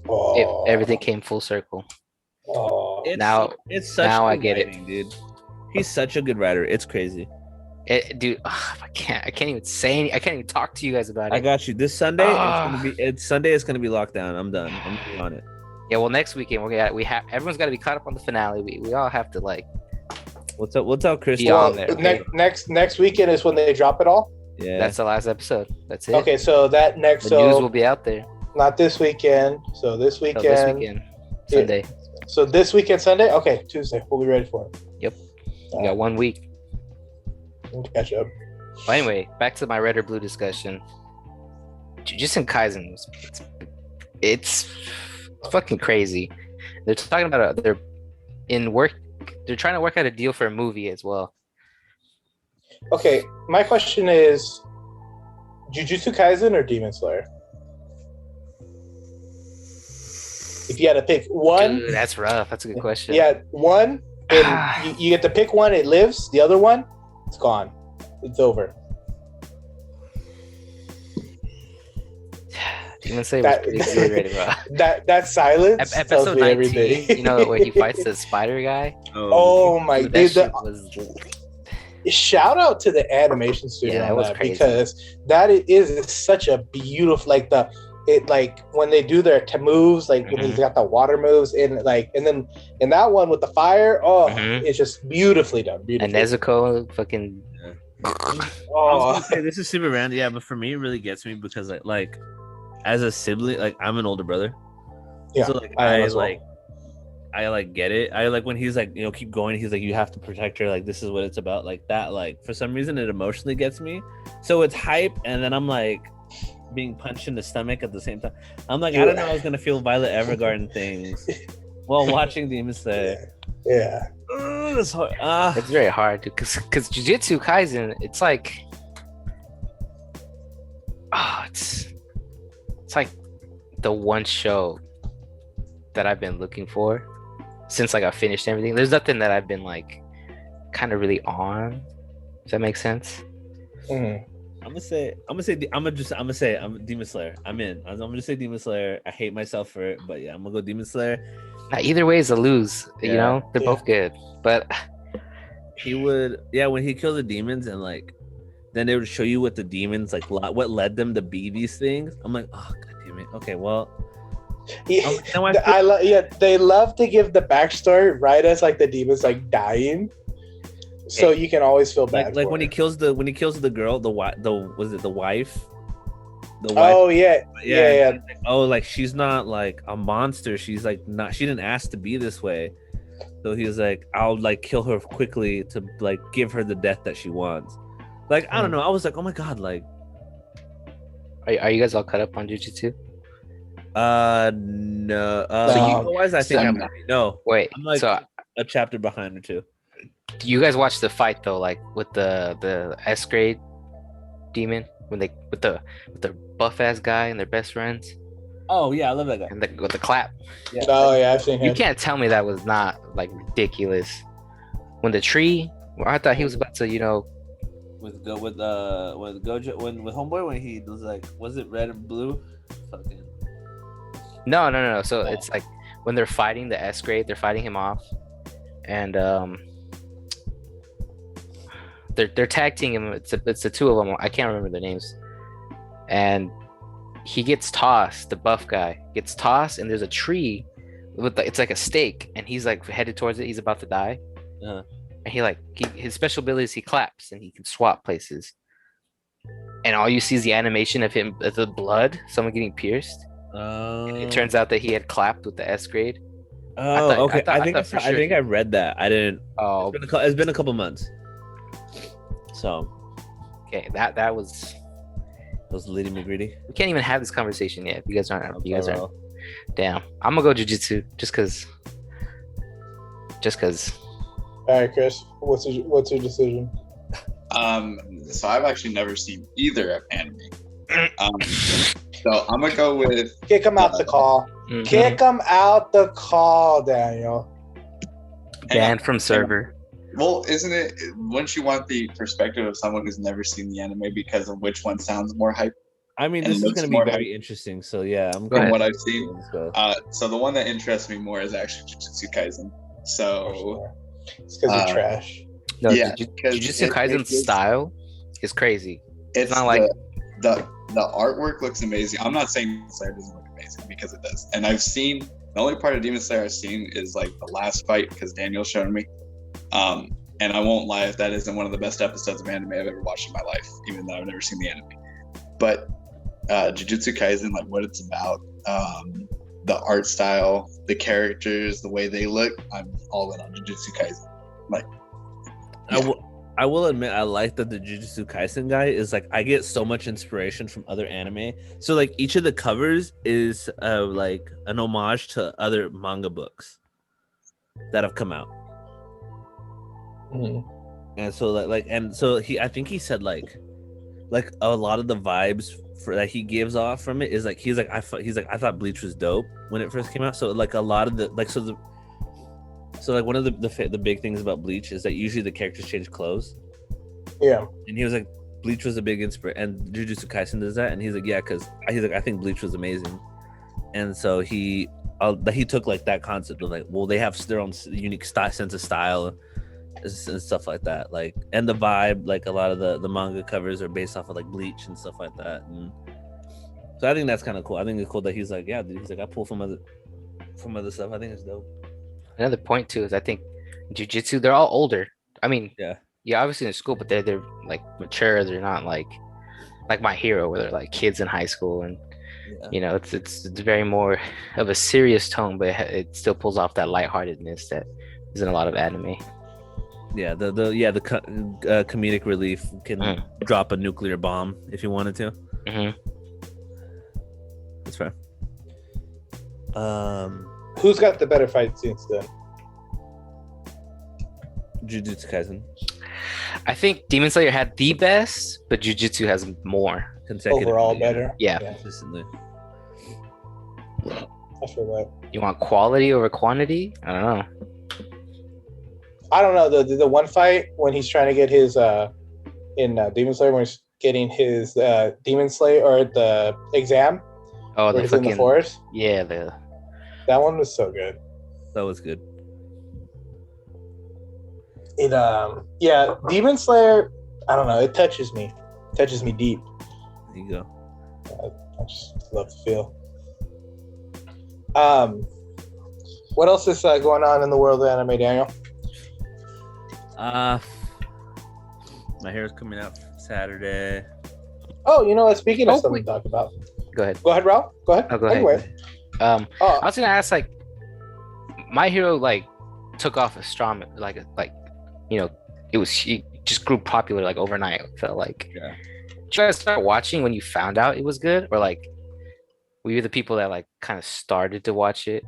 Oh. Everything came full circle. Oh. It's such now I good get it. writing, dude. He's such a good writer. It's crazy. Dude, I can't even say I can't even talk to you guys about it. I got you. This Sunday, Ah. Sunday is gonna be locked down. I'm done. I'm gonna be on it. Yeah, well, next weekend everyone's got to be caught up on the finale. We all have to like. We'll tell Chris. Be on there. Next weekend is when they drop it all. Yeah. That's the last episode. That's it. Okay, so that next The news will be out there. not this weekend. So this So weekend. this weekend, Sunday. So this weekend, Sunday. Okay, Tuesday. We'll be ready for it. Yep. We got 1 week. We'll catch up. But anyway, back to my red or blue discussion. Jujutsu Kaisen, it's fucking crazy. They're talking about they're trying to work out a deal for a movie as well. Okay, my question is, Jujutsu Kaisen or Demon Slayer? If you had to pick one, Dude, that's rough. That's a good question. yeah, one, and you get to pick one, it lives. The other one, it's gone. It's over. Demon Slayer was pretty exhilarating, bro. That silence tells Episode me 19, everything. you know, where he fights the spider guy. Oh my Dude, dude! that shit was Shout out to the animation studio Yeah, that on was that crazy. because that is such a beautiful like when they do their moves, like when he's got the water moves and then in that one with the fire, it's just beautifully done. and Nezuko fucking. I was gonna say this is super random, yeah, but for me it really gets me because like as a sibling, like I'm an older brother. Yeah, so like I get it. I like when he's like, you know, keep going. He's like, you have to protect her. Like, this is what it's about. Like that. Like for some reason, it emotionally gets me. So it's hype, and then I'm like being punched in the stomach at the same time. I'm like, I don't know. I was gonna feel Violet Evergarden things while watching Demon Slayer. Yeah. It's hard. It's very hard because Jujutsu Kaisen, it's like, it's like the one show that I've been looking for since like I finished everything. There's nothing that I've been like kind of really on. Does that make sense? Mm-hmm. I'm gonna say I'm Demon Slayer. I'm in. I'm gonna say Demon Slayer. I hate myself for it, but yeah, I'm gonna go Demon Slayer. Now, either way is a lose. You know, they're both good, but when he killed the demons and like then they would show you what the demons like what led them to be these things. I'm like, oh god damn it. Okay, well. They love to give the backstory right as like the demons like dying, so you can always feel bad. Like when he kills the girl, the wife. Oh yeah. Like, oh, like she's not like a monster. She's like not. She didn't ask to be this way. So he was like, I'll like kill her quickly to like give her the death that she wants. Like I don't know. I was like, oh my god. Like, are you guys all caught up on Jujutsu? No. Otherwise, I think no. Wait, I'm like so a chapter behind or two. Do you guys watch the fight though, like with the S grade demon when they with the buff ass guy and their best friends? Oh yeah, I love that guy. And with the clap. Yeah. Oh yeah, I've seen him. You can't tell me that was not like ridiculous. When the tree, I thought he was about to, you know. With Gojo with Homeboy when he was like, was it red and blue? Fucking. No. So it's like when they're fighting the S grade, they're fighting him off, and they're tag teaming him. It's the two of them. I can't remember their names, and he gets tossed. The buff guy gets tossed, and there's a tree with it's like a stake, and he's like headed towards it. He's about to die, and his special ability is he claps and he can swap places, and all you see is the animation of him, the blood, someone getting pierced. It turns out that he had clapped with the S grade. Okay. I think I read that. I didn't. Oh, it's been a couple months. So, okay, that was leading me greedy. We can't even have this conversation yet. You guys aren't. Damn, I'm gonna go Jujutsu just cause. All right, Chris, what's your decision? So I've actually never seen either of anime. So I'm gonna go with kick him out the call. Mm-hmm. Kick him out the call, Daniel. Banned from server. Well, isn't it? Wouldn't you want the perspective of someone who's never seen the anime because of which one sounds more hype? I mean, this is going to be very interesting. So yeah, I'm from what I've seen. So the one that interests me more is actually Jujutsu Kaisen. So it's because you're trash. No, yeah, Jujutsu Kaisen's style is crazy. It's not like the artwork looks amazing. I'm not saying Demon Slayer doesn't look amazing because it does. And I've seen the only part of Demon Slayer I've seen is like the last fight because Daniel showed me. And I won't lie if that isn't one of the best episodes of anime I've ever watched in my life, even though I've never seen the anime. But Jujutsu Kaisen, like what it's about, the art style, the characters, the way they look, I'm all in on Jujutsu Kaisen. Like, yeah. I will admit I like that the Jujutsu Kaisen guy is like I get so much inspiration from other anime. So like each of the covers is like an homage to other manga books that have come out. Mm-hmm. And so I think he said like a lot of the vibes that he gives off from it is like I thought Bleach was dope when it first came out. So like a lot of the one of the big things about Bleach is that usually the characters change clothes. Yeah. And he was like, Bleach was a big inspiration, and Jujutsu Kaisen does that, and he's like, yeah, because he's like, I think Bleach was amazing, and so he took like that concept of like, well, they have their own unique sense of style and stuff like that, like, and the vibe, like a lot of the manga covers are based off of like Bleach and stuff like that, and so I think that's kind of cool. I think it's cool that he's like, yeah, dude, he's like, I pull from other stuff. I think it's dope. Another point too is I think Jujutsu, they're all older. I mean, Yeah, obviously in school, but they're like mature. They're not like My Hero, where they're like kids in high school, and it's very more of a serious tone, but it still pulls off that lightheartedness that is in a lot of anime. yeah, the comedic relief can drop a nuclear bomb if you wanted to. That's fair. Who's got the better fight scenes then? Jujutsu Kaisen. I think Demon Slayer had the best, but Jujutsu has more. Overall better. Yeah. Consistently. I feel that. You want quality over quantity? I don't know. The one fight when he's trying to get his in Demon Slayer, when he's getting his Demon Slayer or the exam. Oh, where he's in the forest. Yeah, that one was so good. That was good. Demon Slayer, I don't know, it touches me deep. There you go. I just love the feel. What else is going on in the world of anime, Daniel? My hair is coming out Saturday. Oh, you know what? Speaking of something to talk about. Go ahead, Raul. Go ahead. Oh, go ahead. Anyway. I was gonna ask, like, My Hero like took off a strong, it just grew popular like overnight. It felt like. Yeah. Did you guys start watching when you found out it was good, or like were you the people that like kind of started to watch it?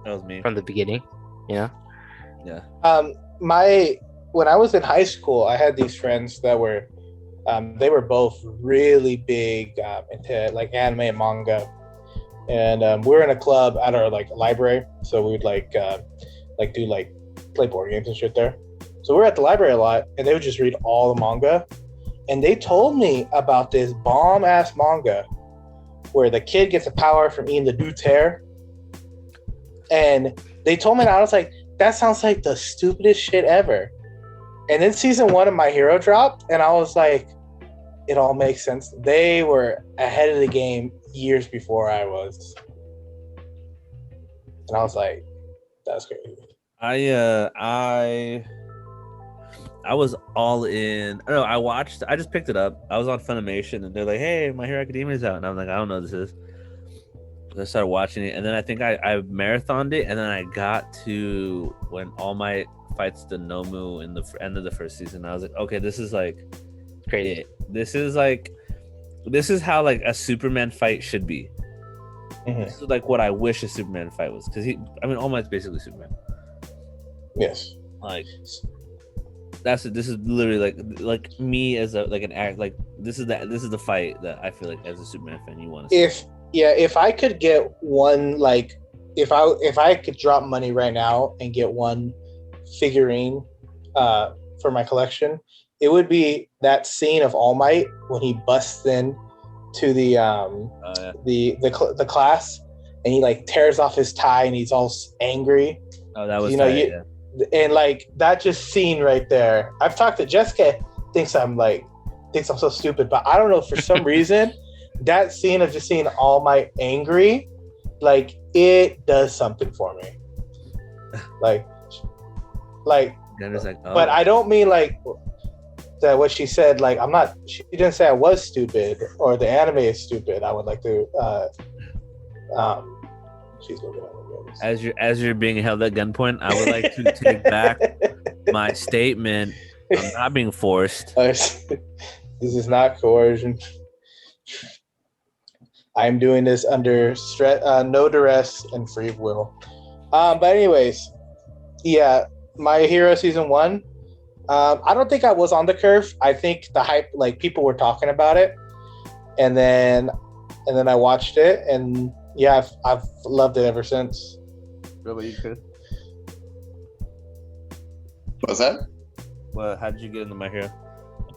That was me from the beginning. Yeah. When I was in high school, I had these friends that were, they were both really big into like anime and manga, and we were in a club at our like library, so we would play board games and shit there. So we were at the library a lot, and they would just read all the manga, and they told me about this bomb ass manga where the kid gets a power from eating the dude's hair, and they told me, and I was like, that sounds like the stupidest shit ever. And then season 1 of My Hero dropped, and I was like, it all makes sense. They were ahead of the game years before I was. And I was like, that's crazy. I was all in. I don't know, I just picked it up. I was on Funimation, and they're like, hey, My Hero Academia is out. And I'm like, I don't know what this is. So I started watching it, and then I think I marathoned it, and then I got to when All Might fights the Nomu in the end of the first season. I was like, okay, this is like great. This is how like a Superman fight should be. Mm-hmm. This is like what I wish a Superman fight was, because All Might's basically Superman. Yes. Like this is literally like me as an act, like this is the fight that I feel like as a Superman fan you want to see. If I could get one, like if I could drop money right now and get one figurine for my collection, it would be that scene of All Might when he busts in to the class, and he like tears off his tie and he's all angry. Oh, that was and like that just scene right there. I've talked to Jessica, thinks I'm so stupid, but I don't know, for some reason that scene of just seeing All Might angry, like it does something for me. Like then it's like, oh. But I don't mean like that what she said, like she didn't say I was stupid or the anime is stupid. I would like to she's looking at me. As you're being held at gunpoint, I would like to take back my statement. I'm not being forced. This is not coercion. I'm doing this under stress, no duress, and free will. But anyways, yeah, My Hero season 1. I don't think I was on the curve. I think the hype, like people were talking about it, and then I watched it, and yeah, I've loved it ever since. What about you, Chris? What's that? Well, how did you get into My Hero?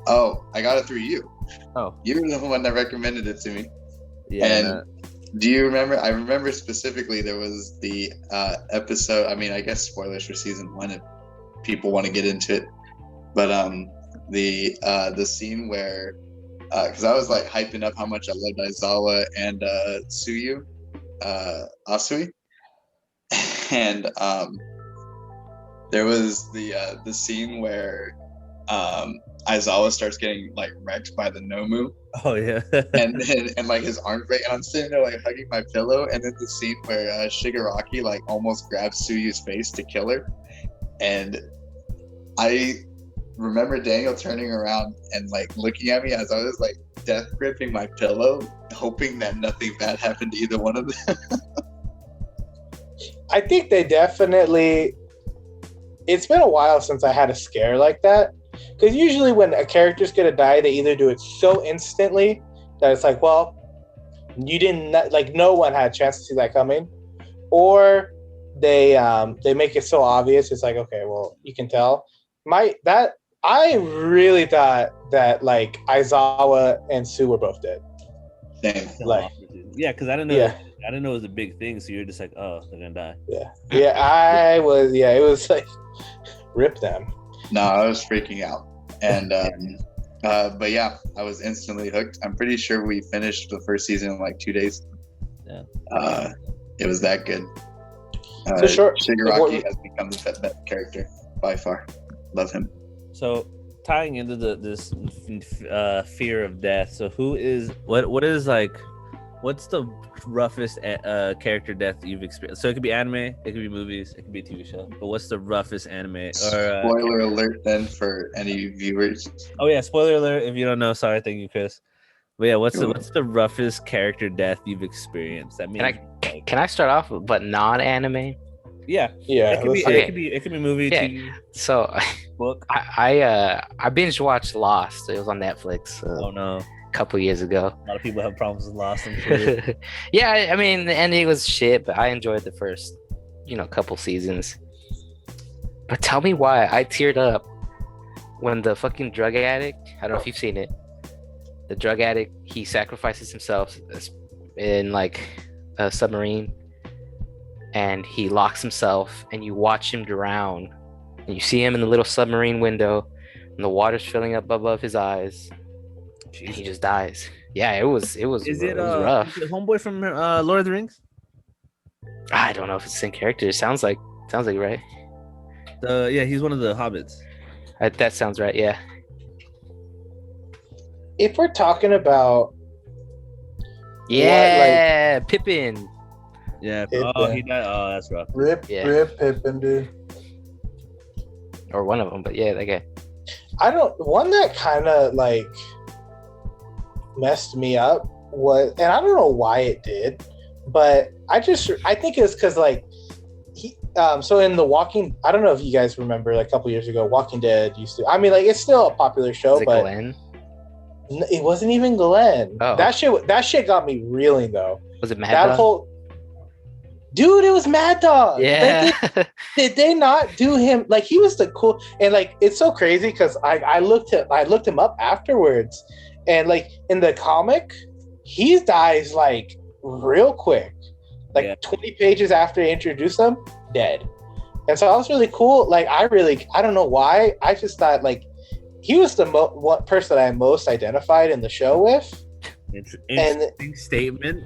Oh, I got it through you. Oh, You were the one that recommended it to me. yeah. And do you remember? I remember specifically there was the episode. I mean, I guess spoilers for season 1 if people want to get into it. But the scene where, because I was like hyping up how much I loved Aizawa and Asui, and there was the scene where Aizawa starts getting like wrecked by the Nomu. Oh yeah. and like his arms break, and I'm sitting there like hugging my pillow, and then the scene where Shigaraki like almost grabs Suyu's face to kill her, and I remember Daniel turning around and like looking at me as I was like death gripping my pillow, hoping that nothing bad happened to either one of them. I think they definitely. It's been a while since I had a scare like that. Because usually when a character's gonna die, they either do it so instantly that it's like, well, you didn't like no one had a chance to see that coming, or they make it so obvious. It's like, okay, well, you can tell. I really thought that like Aizawa and Sue were both dead. Same. Like, yeah, because I didn't know. Yeah. I didn't know it was a big thing. So you're just like, oh, they're gonna die. yeah, I was. Yeah, it was like, rip them. No, I was freaking out, and but yeah, I was instantly hooked. I'm pretty sure we finished the first season in like 2 days. Yeah. It was that good. So sure. Shigaraki has become the best character by far. Love him. So tying into this fear of death. So what is like, what's the roughest character death you've experienced? So it could be anime, it could be movies, it could be a TV show. But what's the roughest anime? Or Spoiler alert then for any viewers. Oh yeah, spoiler alert if you don't know. Sorry, thank you, Chris. But yeah, what's the roughest character death you've experienced? That means Can I start off with but non-anime? Yeah. Yeah, It could be movie, Yeah. TV, So book. I binge watched Lost. It was on Netflix Oh no, a couple years ago. a lot of people have problems with Lost. I'm sure. Yeah, I mean the ending was shit, but I enjoyed the first, couple seasons. But tell me why I teared up when the fucking drug addict, I don't know if you've seen it. The drug addict, he sacrifices himself in like a submarine, and he locks himself, and you watch him drown, and you see him in the little submarine window, and the water's filling up above his eyes, and he just dies. Yeah, it was rough. Is it homeboy from Lord of the Rings? I don't know if it's the same character. It sounds like right. Yeah, he's one of the hobbits. That sounds right. Yeah. If we're talking about Yeah, Pippin. Yeah. Pippin. Oh, he died. Oh, that's rough. Rip Pippin, dude. Or one of them, but yeah, that guy. One that kind of like messed me up was, and I don't know why it did, but I think it's because like so in The Walking, I don't know if you guys remember, like a couple years ago, Walking Dead used to, I mean, like it's still a popular show, Is it but Glenn? It wasn't even Glenn. Oh. That shit got me reeling though. Was it Mad That Dog? whole dude, it was Mad Dog. Yeah. Did they not do him like he was the cool, and like it's so crazy because I looked him up afterwards, and like in the comic he dies like real quick, like 20 pages after they introduce him, dead. And so I was really cool. Like I don't know why, I just thought like he was the one person that I most identified in the show with. Interesting statement.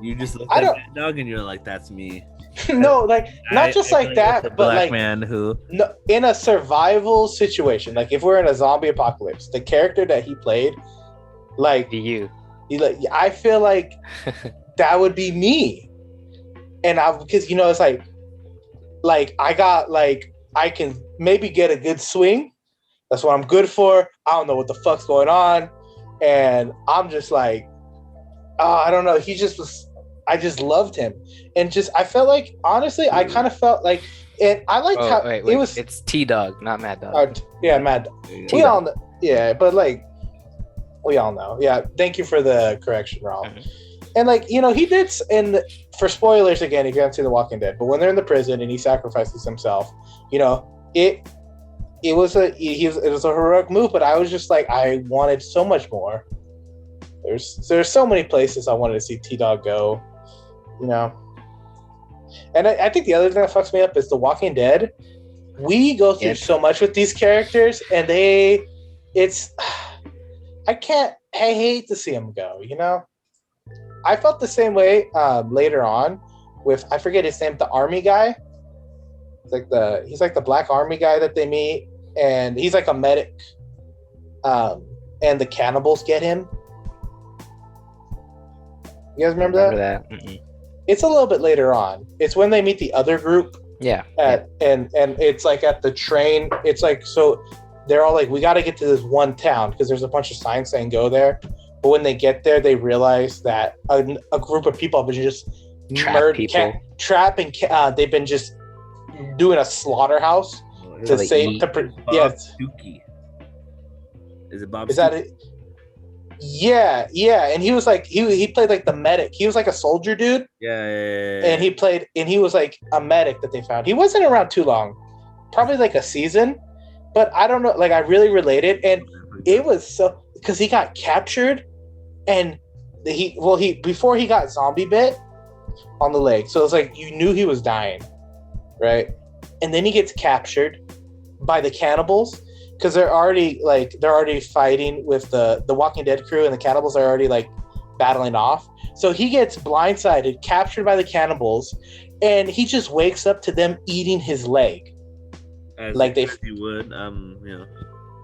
You just looked at that dog and you're like, that's me. No, like not just like that, but black like man who no, in a survival situation, like if we're in a zombie apocalypse, the character that he played, like I feel like that would be me. And because it's like I got like I can maybe get a good swing. That's what I'm good for. I don't know what the fuck's going on, and I'm just like, I don't know. He just was. I just loved him, and just I felt like honestly, I kind of felt like, and I liked how it was. It's T-Dog, not Mad Dog. Yeah, Mad Dog. We all know. Yeah, but like we all know. Yeah, thank you for the correction, Raul. Mm-hmm. And like he did, for spoilers again, if you haven't seen The Walking Dead, but when they're in the prison and he sacrifices himself, it was a heroic move, but I was just like, I wanted so much more. There's so many places I wanted to see T-Dog go, you know. And I think the other thing that fucks me up is The Walking Dead. We go through so much with these characters, and I hate to see them go, you know. I felt the same way later on with, I forget his name, the army guy. He's like the black army guy that they meet, and he's like a medic. And the cannibals get him. You guys remember that? It's a little bit later on. It's when they meet the other group. Yeah. And it's like at the train. It's like, so they're all like, we got to get to this one town because there's a bunch of signs saying go there. But when they get there, they realize that a group of people have been just they've been just doing a slaughterhouse to save. Is it Bob? Is that it? Yeah, and he was like he played like the medic. He was like a soldier dude. Yeah. And he was like a medic that they found. He wasn't around too long, probably like a season, but I don't know. Like I really related, and it was so because he got captured, and before he got zombie bit on the leg, so it's like you knew he was dying, right? And then he gets captured by the cannibals. Because they're already fighting with the Walking Dead crew, and the cannibals are already like battling off. So he gets blindsided, captured by the cannibals, and he just wakes up to them eating his leg. As you would, you know.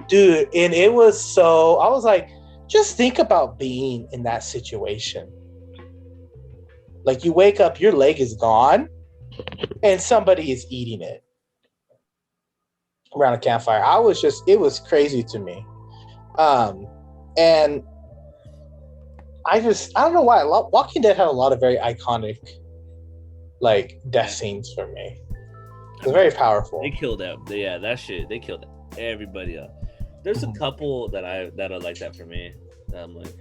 Dude, and it was so. I was like, just think about being in that situation. Like you wake up, your leg is gone, and somebody is eating it around a campfire. It was crazy to me. And I don't know why. Walking Dead had a lot of very iconic, like, death scenes for me. It was very powerful. They killed out. Yeah, that shit. They killed everybody up. There's a couple that are like that for me. That I'm like,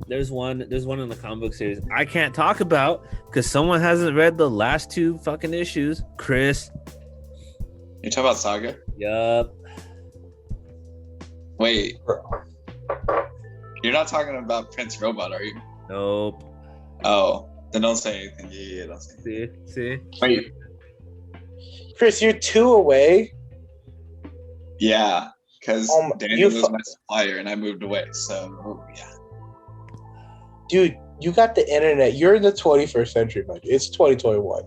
there's one in the comic book series I can't talk about because someone hasn't read the last 2 fucking issues. Chris. You talking about Saga? Yup. Wait. You're not talking about Prince Robot, are you? Nope. Oh, then don't say anything. Yeah, don't say anything. See? Wait. Chris, you're 2 away? Yeah, because Daniel was my supplier and I moved away, so yeah. Dude, you got the internet. You're in the 21st century, buddy. It's 2021.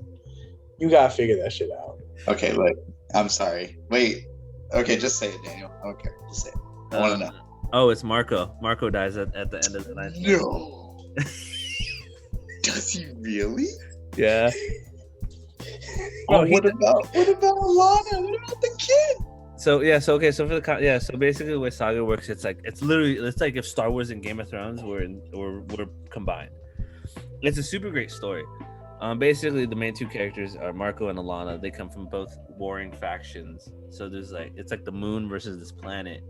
You gotta figure that shit out. Okay, look. I'm sorry. Wait. Okay, just say it, Daniel. I don't care. Just say it. I want to know. Oh, it's Marco. Marco dies at the end of the night. No. Does he really? Yeah. What about Alana? What about the kid? So basically the way Saga works, it's like if Star Wars and Game of Thrones were combined. It's a super great story. Basically, the main 2 characters are Marco and Alana. They come from both warring factions. So it's like the moon versus this planet.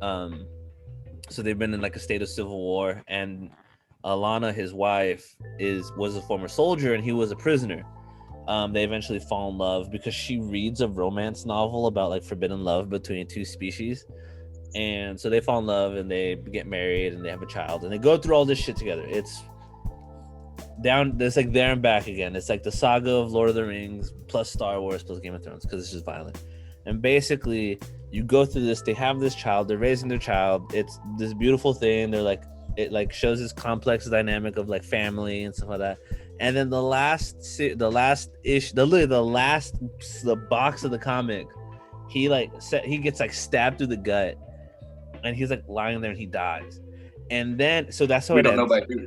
So they've been in like a state of civil war. And Alana, his wife, was a former soldier, and he was a prisoner. They eventually fall in love because she reads a romance novel about like forbidden love between 2 species. And so they fall in love, and they get married, and they have a child, and they go through all this shit together. It's like there and back again. It's like the saga of Lord of the Rings plus Star Wars plus Game of Thrones because it's just violent. And basically, you go through this. They have this child. They're raising their child. It's this beautiful thing. They're like, it like shows this complex dynamic of like family and stuff like that. And then the box of the comic, he gets like stabbed through the gut, and he's like lying there and he dies. And then so that's how it ends. Know by who.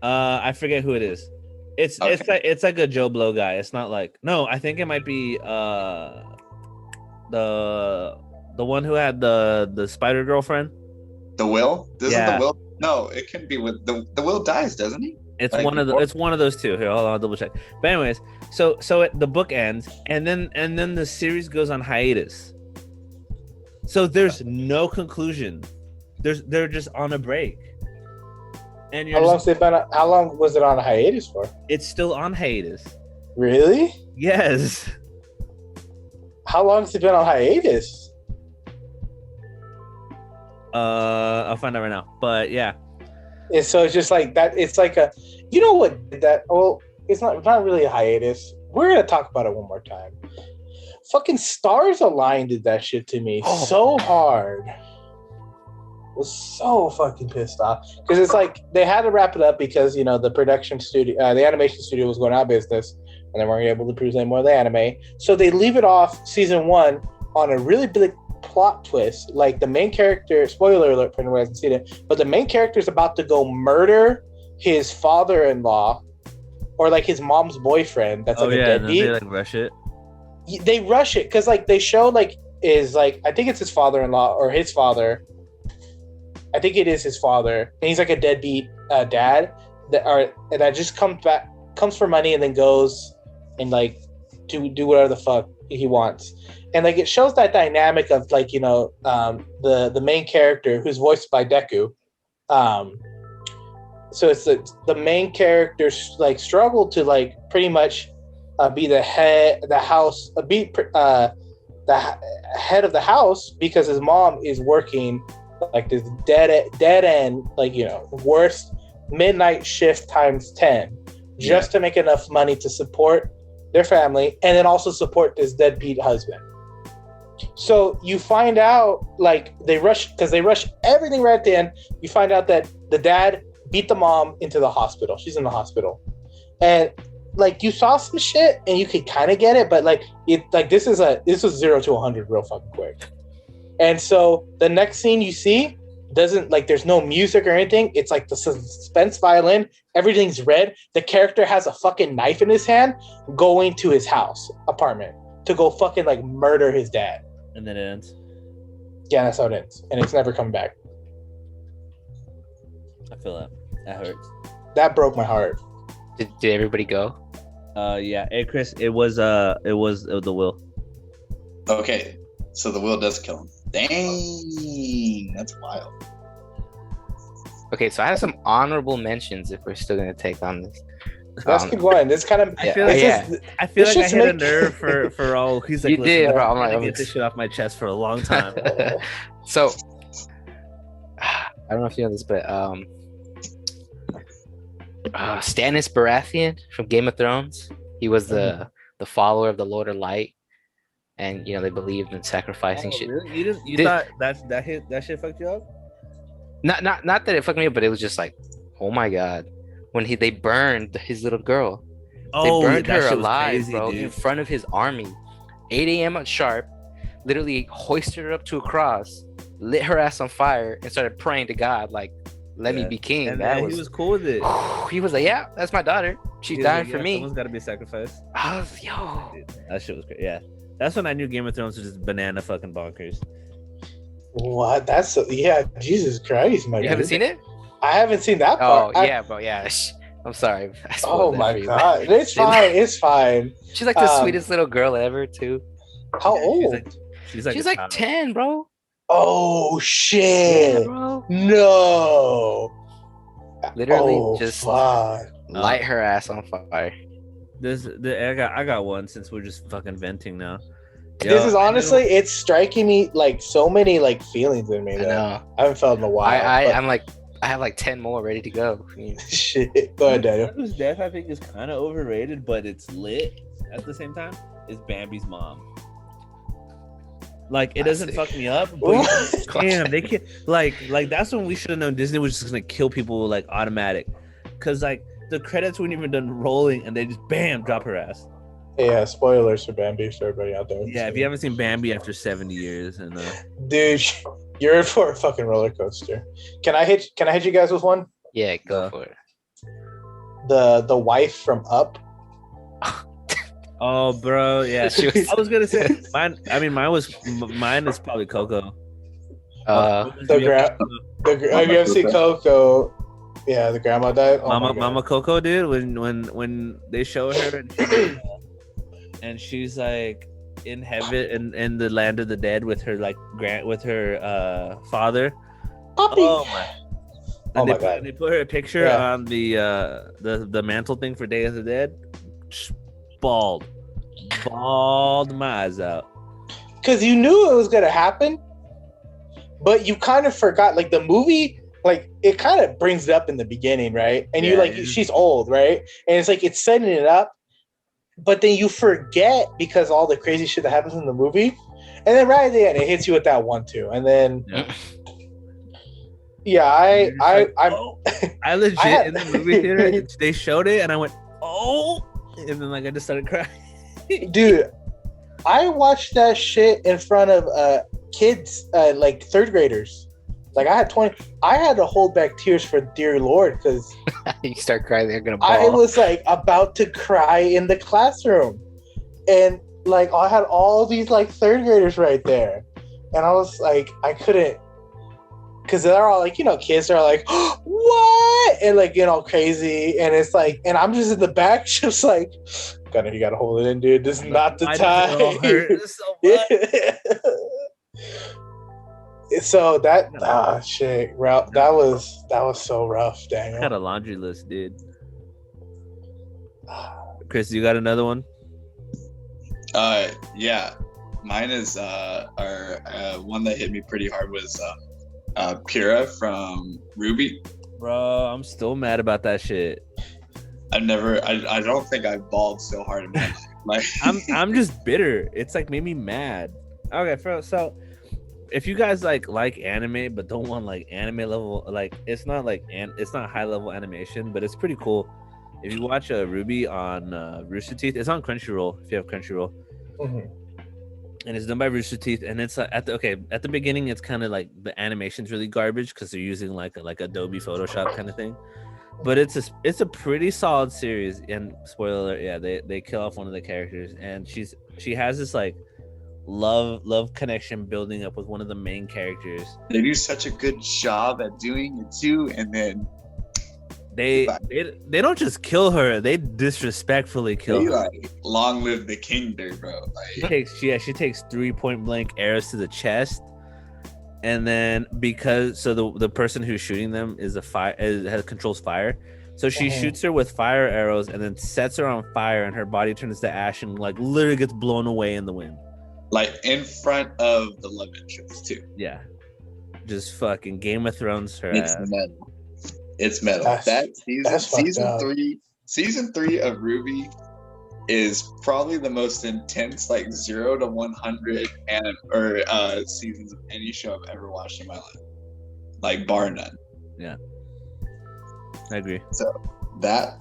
I forget who it is. It's like a Joe Blow guy. It's not like I think it might be the one who had the spider girlfriend. The Will? This is the Will? No, it can be with the Will dies, doesn't he? It's like one of those 2. Here, hold on, I'll double check. But anyways, so the book ends, and then the series goes on hiatus. So there's no conclusion. They're just on a break. And how long was it on hiatus for? It's still on hiatus. Really? Yes. How long has it been on hiatus? I'll find out right now. But yeah. And so it's just like that. It's like a, you know what did that? Well, it's not really a hiatus. We're gonna talk about it one more time. Fucking Stars Align did that shit to me so hard. Was so fucking pissed off because it's like they had to wrap it up because the production studio, the animation studio was going out of business and they weren't able to produce any more of the anime. So they leave it off season 1 on a really big plot twist. Like the main character, spoiler alert for anyone who hasn't seen it, but the main character is about to go murder his father-in-law or like his mom's boyfriend. That's like a deadbeat. They like rush it. They rush it because like they show like is like I think it's his father-in-law or his father. I think it is his father, and he's like a deadbeat dad that just comes for money and then goes and like do whatever the fuck he wants, and like it shows that dynamic of like the main character who's voiced by Deku, so it's the main character's like struggle to like pretty much be the head of the house, the head of the house because his mom is working like this dead end, like worst midnight shift times 10 just to make enough money to support their family and then also support this deadbeat husband. So you find out like they rush everything right at the end. You find out that the dad beat the mom into the hospital. She's in the hospital, and like you saw some shit and you could kind of get it, but like this was 0 to 100 real fucking quick. And so the next scene you see doesn't like there's no music or anything. It's like the suspense violin. Everything's red. The character has a fucking knife in his hand going to his apartment to go fucking like murder his dad. And then it ends. Yeah, that's how it ends. And it's never coming back. I feel that. That hurts. That broke my heart. Did everybody go? Yeah. Hey Chris, it was the will. Okay. So the will does kill him. Dang, that's wild. Okay, so I have some honorable mentions if we're still gonna take on this. Let's keep going. This kind of I feel like I hit a nerve for Raul. He's like, you did, bro. I'm like, get this shit off my chest for a long time. So I don't know if you know this, but Stannis Baratheon from Game of Thrones. He was the follower of the Lord of Light. And they believed in sacrificing shit. Really? You thought that shit fucked you up? Not that it fucked me up, but it was just like, oh my god, when they burned his little girl. They burned her alive, crazy, bro, dude. In front of his army. 8 a.m. sharp, literally hoisted her up to a cross, lit her ass on fire, and started praying to God, like, let me be king. And he was cool with it. He was like, yeah, that's my daughter. She's dying for me. Someone's got to be sacrificed. Yo. Dude, that shit was great. Yeah. That's when I knew Game of Thrones was just banana fucking bonkers. What? Jesus Christ, my You haven't seen it? I haven't seen that part. Yeah, bro, yeah. I'm sorry. Oh my god. It's fine. It's fine. She's like the sweetest little girl ever, too. How old? She's like 10, bro. Oh, shit. Yeah, bro. No. Literally just light her ass on fire. I got one since we're just fucking venting now. This is honestly, it's striking me like so many like feelings in me. I know. I haven't felt in a while. I'm like, I have like 10 more ready to go. Shit. Go ahead, Daniel. Whose death I think is kind of overrated, but it's lit at the same time. Is Bambi's mom. Like it doesn't fuck me up, but damn, they can't. Like that's when we should have known Disney was just gonna kill people like automatic, because like. The credits weren't even done rolling, and they just bam drop her ass. Yeah, spoilers for Bambi for everybody out there. Yeah, if you haven't seen Bambi after 70 years, and dude, you're in for a fucking roller coaster. Can I hit you guys with one? Yeah, go for it. The wife from Up. Oh, bro, yeah. I was gonna say mine. I mean, mine is probably Coco. Have you ever seen Coco? Yeah, the grandma died. Oh Mama Coco, dude. When they show her and she's like in heaven in the land of the dead with her like father. Puppy. Oh my! And God. They put her picture on the mantle thing for Day of the Dead. Bald my eyes out. because you knew it was gonna happen, but you kind of forgot. Like the movie, like it kind of brings it up in the beginning, right? And you like she's old, right? And it's like it's setting it up, but then you forget because all the crazy shit that happens in the movie, and then right at the end it hits you with that 1-2, and then I legit in the movie theater they showed it and I went oh, and then like I just started crying. Dude, I watched that shit in front of kids, like third graders. Like I had to hold back tears for dear Lord because you start crying, they're gonna. I was like about to cry in the classroom, and like I had all these like third graders right there, and I was like I couldn't, because they're all like kids are like what and like crazy, and it's like and I'm just in the back just like you gotta hold it in, dude. This is not the time. So that shit, Raul, that was so rough, Daniel. I had a laundry list, dude. Chris, you got another one? Yeah, mine is our one that hit me pretty hard was Pyrrha from RWBY. Bro, I'm still mad about that shit. I don't think I bawled so hard in my life. Like I'm just bitter. It's like made me mad. Okay, so if you guys like anime but don't want like anime level, like it's not high level animation, but it's pretty cool. If you watch RWBY on Rooster Teeth, it's on Crunchyroll if you have Crunchyroll. Mm-hmm. And it's done by Rooster Teeth, and it's at the beginning it's kind of like the animation's really garbage because they're using like Adobe Photoshop kind of thing. But it's a pretty solid series, and spoiler alert, they kill off one of the characters, and she has this like love connection building up with one of the main characters. They do such a good job at doing it too, and then they don't just kill her, they disrespectfully kill her. Like long live the king there, bro. Like she takes 3 point blank arrows to the chest, and then because the person who's shooting them is controls fire, so she shoots her with fire arrows and then sets her on fire, and her body turns to ash and like literally gets blown away in the wind. Like in front of the love interest too. Yeah, just fucking Game of Thrones her it's ass. Metal. It's metal. Season 3 of RWBY is probably the most intense, like 0 to 100 seasons of any show I've ever watched in my life, like bar none. Yeah, I agree. So that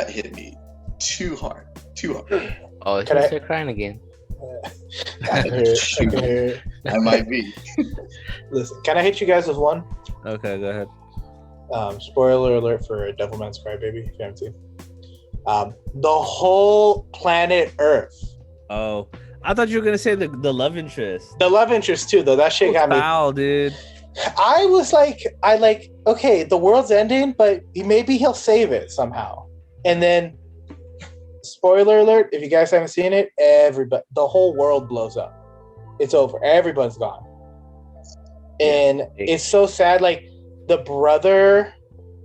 hit me too hard. Oh, it's gonna start crying again. I can hear. I might be. Listen, can I hit you guys with one? Okay, go ahead. Spoiler alert for Devilman's Crybaby, if you haven't seen. The whole planet Earth. Oh, I thought you were gonna say the love interest. The love interest too, though. That shit got me. Foul, dude. I was like, okay, the world's ending, but maybe he'll save it somehow. And then, spoiler alert, if you guys haven't seen it, the whole world blows up. It's over. Everyone's gone. And it's so sad. Like, the brother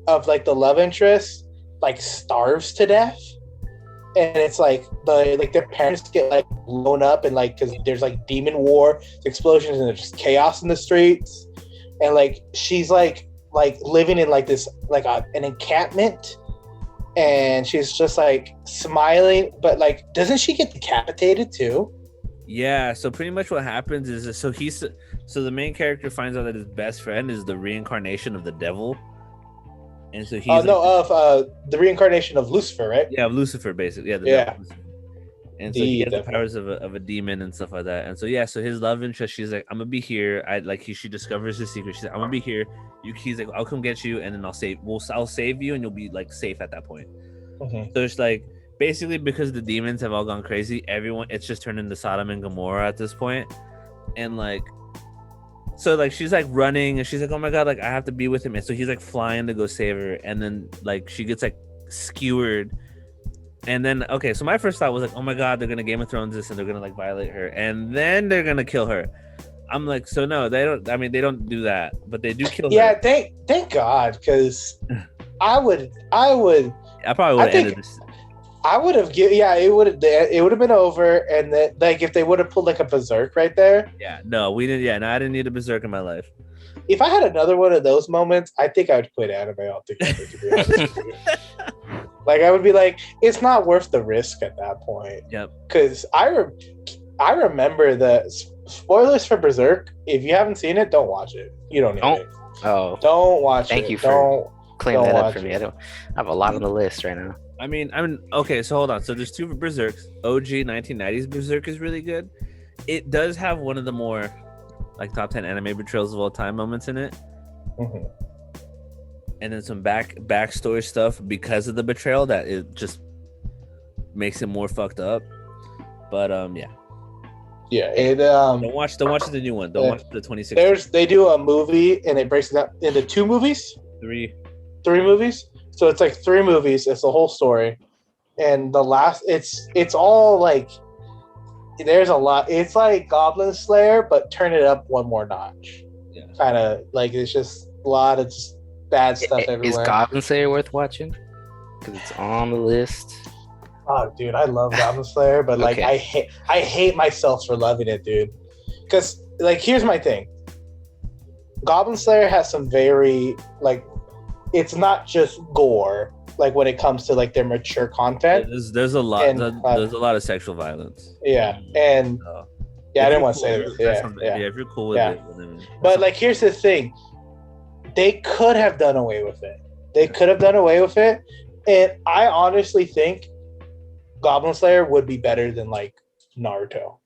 of like the love interest like starves to death, and it's like their parents get like blown up, and like because there's like demon war, explosions, and there's just chaos in the streets, and like she's like living in like this like an encampment, and she's just like smiling, but like doesn't she get decapitated too? Yeah, so pretty much what happens is so the main character finds out that his best friend is the reincarnation of the devil, and so he's the reincarnation of Lucifer, right? Yeah, of Lucifer, basically. Yeah, Lucifer. And so he has the powers of a demon and stuff like that. And so so his love interest, she's like, I'm gonna be here. She discovers his secret. She's like, I'm gonna be here. He's like, I'll come get you, and then I'll save you, and you'll be like safe at that point. Mm-hmm. So it's like basically because the demons have all gone crazy, it's just turned into Sodom and Gomorrah at this point, and like. So like she's like running and she's like, oh my god, like I have to be with him, and so he's like flying to go save her, and then like she gets like skewered, and then so my first thought was like, oh my god, they're gonna Game of Thrones this and they're gonna like violate her and then they're gonna kill her. I'm like, so no, they don't. I mean, they don't do that, but they do kill her. Yeah, thank God, because I probably would have ended this. I would have it would have been over, and then like if they would have pulled like a Berserk right there. Yeah, no, we didn't. Yeah, no, I didn't need a Berserk in my life. If I had another one of those moments, I think I would quit anime altogether. To be honest with you. Like I would be like, it's not worth the risk at that point. Yep. Because I remember the spoilers for Berserk. If you haven't seen it, don't watch it. You don't need it. Oh, Don't watch it. thank you for clearing that up for me. I have a lot on the list right now. I mean, okay. So hold on. So there's 2 Berserks. OG 1990s Berserk is really good. It does have one of the more like top 10 anime betrayals of all time moments in it. Mm-hmm. And then some backstory stuff because of the betrayal that it just makes it more fucked up. But yeah. Yeah, don't watch the new one. Don't watch the 2016. They do a movie and it breaks it up into 2 movies. 3 movies. So it's like 3 movies. It's the whole story, and the last it's all like there's a lot. It's like Goblin Slayer, but turn it up one more notch. Yeah, kind of like it's just a lot of just bad stuff everywhere. Is Goblin Slayer worth watching? Because it's on the list. Oh, dude, I love Goblin Slayer, but like I hate myself for loving it, dude. Because like here's my thing. Goblin Slayer has some very like, it's not just gore. Like when it comes to like their mature content, there's a lot. There's a lot of sexual violence. Yeah, and I didn't want to say this. Yeah, if you're cool with it. But like, here's the thing. They could have done away with it. And I honestly think Goblin Slayer would be better than like Naruto.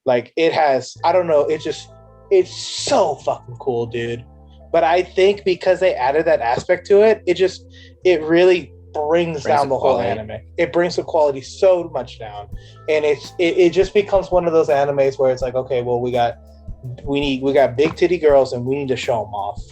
Like it has, I don't know, it's so fucking cool, dude. But I think because they added that aspect to it, it really brings down the whole anime. It brings the quality so much down, and it just becomes one of those animes where it's like, okay, well we got big titty girls and we need to show them off.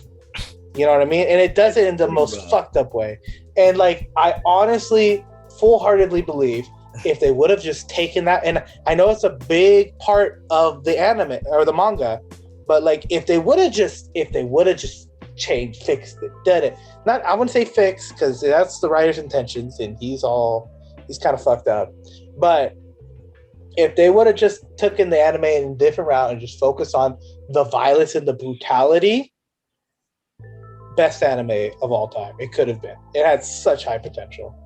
You know what I mean? And it does it in the most fucked up way. And like, I honestly, full-heartedly believe if they would have just taken that, and I know it's a big part of the anime or the manga, but like if they would have just changed, fixed it, done it. Not, I wouldn't say fix because that's the writer's intentions, and he's kind of fucked up. But if they would have just taken the anime in a different route and just focused on the violence and the brutality, best anime of all time. It could have been. It had such high potential.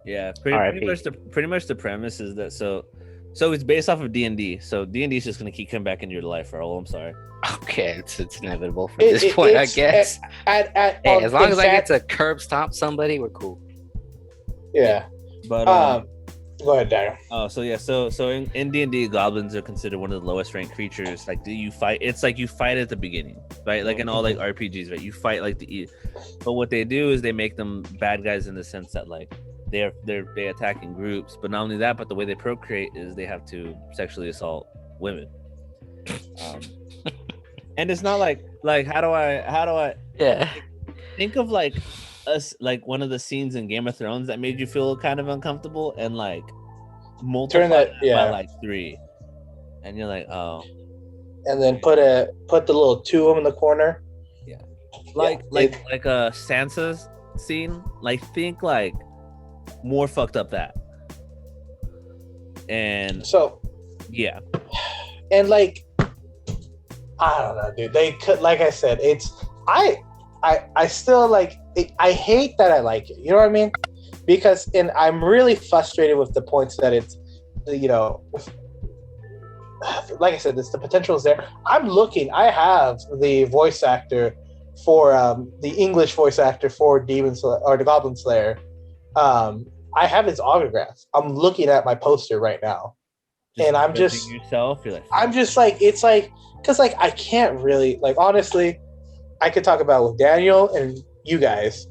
Yeah, pretty much the premise is that so it's based off of D&D. So D&D is just gonna keep coming back into your life, Raul. I'm sorry. Okay, it's inevitable from this point, I guess. As long as I get to curb stomp somebody, we're cool. Yeah, but go ahead, Daryl. Oh, so yeah, so in D&D, goblins are considered one of the lowest ranked creatures. Like you fight, it's like you fight at the beginning, right? Like in all like RPGs, right? You fight like but what they do is they make them bad guys in the sense that like they attack in groups. But not only that, but the way they procreate is they have to sexually assault women. And it's not like how do I think of like us, like one of the scenes in Game of Thrones that made you feel kind of uncomfortable, and like multiply that by like 3, and you're like, oh, and then put the little 2 of them in the corner. Yeah, like a Sansa's scene. Like think like more fucked up that, and so yeah, and like I don't know, dude. They could, like I said, I still like it. I hate that I like it. You know what I mean? Because I'm really frustrated with the points that it's, you know, like I said, the potential is there. I have the voice actor for the English voice actor for Demon Slayer or the Goblin Slayer. I have his autograph. I'm looking at my poster right now, and I'm just yourself. You're like, I'm just like, it's like, because like I can't really, like, honestly, I could talk about with Daniel and you guys,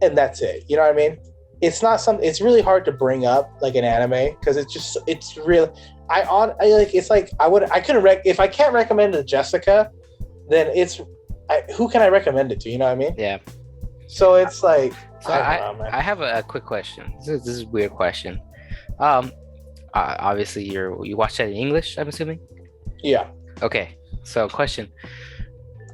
and that's it. You know what I mean? It's not something. It's really hard to bring up like an anime because it's real. I couldn't if I can't recommend it to Jessica, then who can I recommend it to? You know what I mean? Yeah. So it's like, so I have a quick question. This is a weird question. Obviously you watch that in English, I'm assuming? Yeah. Okay. So question.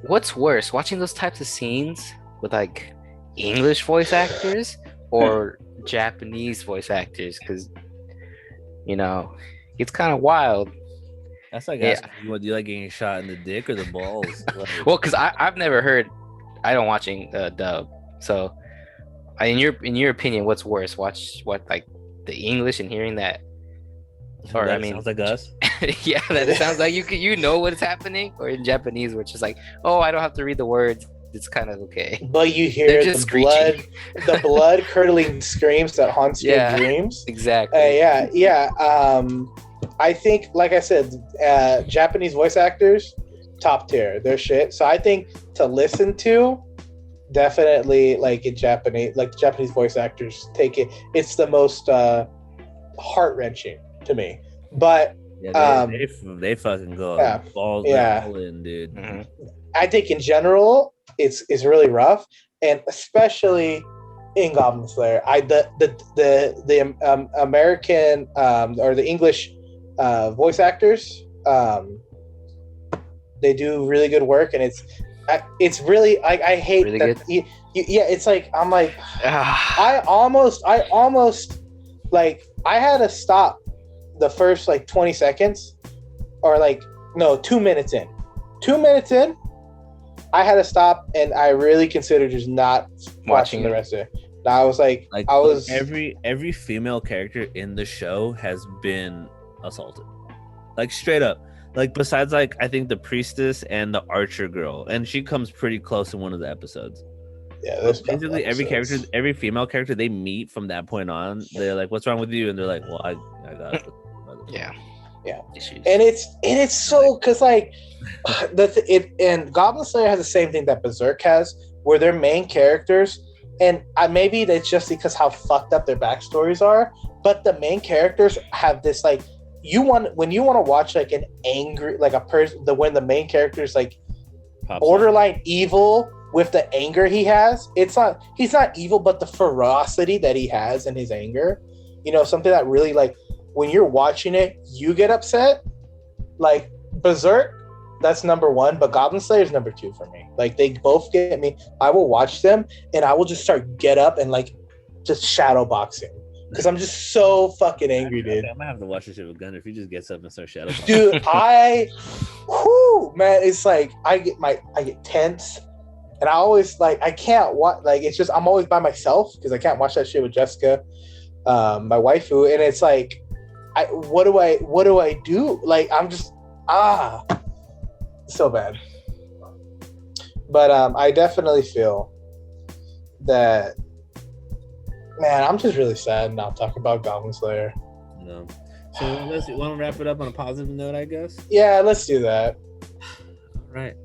What's worse, watching those types of scenes with like English voice actors or Japanese voice actors, because it's kind of wild. That's like Yeah. asking what do you like getting shot in the dick or the balls? Like, Well, because I've never heard. I don't watching dub. So, in your opinion, what's worse? Watch like the English and hearing that, or that I mean, sounds like us. yeah, that it sounds like you know what's happening, or in Japanese, which is like, oh, I don't have to read the words. It's kind of okay. But you They're hear just the blood curdling screams that haunts Yeah. your dreams. Exactly. Yeah. I think, like I said, Japanese voice actors, top tier. They're shit. So I think to listen to, definitely like in Japanese, like Japanese voice actors take it. It's the most heart wrenching to me. But Yeah, they fucking go yeah, balls yeah. all in, dude. Mm-hmm. I think in general, it's really rough, and especially in Goblin Slayer. The American or the English voice actors, they do really good work, and it's really I hate Really that. good? Yeah, it's like I'm like Ah, I almost like I had to stop the first like 20 seconds or like no 2 minutes in. 2 minutes in, I had to stop and I really considered just not watching the rest of it. I was like I was every female character in the show has been assaulted, like straight up. Like besides like I think the priestess and the archer girl, and she comes pretty close in one of the episodes. yeah, there's Basically every female character they meet from that point on, they're like, "What's wrong with you?" And they're like, "Well, I got yeah. Issues. and it's so because like and Goblin Slayer has the same thing that Berserk has, where their main characters, and maybe that's just because how fucked up their backstories are, but the main characters have this like when you want to watch like an angry like a person when the main character is like borderline evil with the anger he has. He's not evil, but the ferocity that he has in his anger, something that really like when you're watching it, you get upset. Like Berserk, that's number one, but Goblin Slayer is number two for me. Like they both get me. I will watch them and I will just get up and like just shadow boxing because I'm just so fucking angry, dude. I'm gonna have to watch this shit with Gunner if he just gets up and starts shadow boxing. Dude, man, it's like I get tense, and I always like I can't watch. Like it's just I'm always by myself because I can't watch that shit with Jessica, my waifu, and it's like, what do I do? Like I'm just so bad. But I definitely feel that, man, I'm just really sad now talking about Goblin Slayer. No. So let's want to wrap it up on a positive note, I guess. Yeah, let's do that. All right.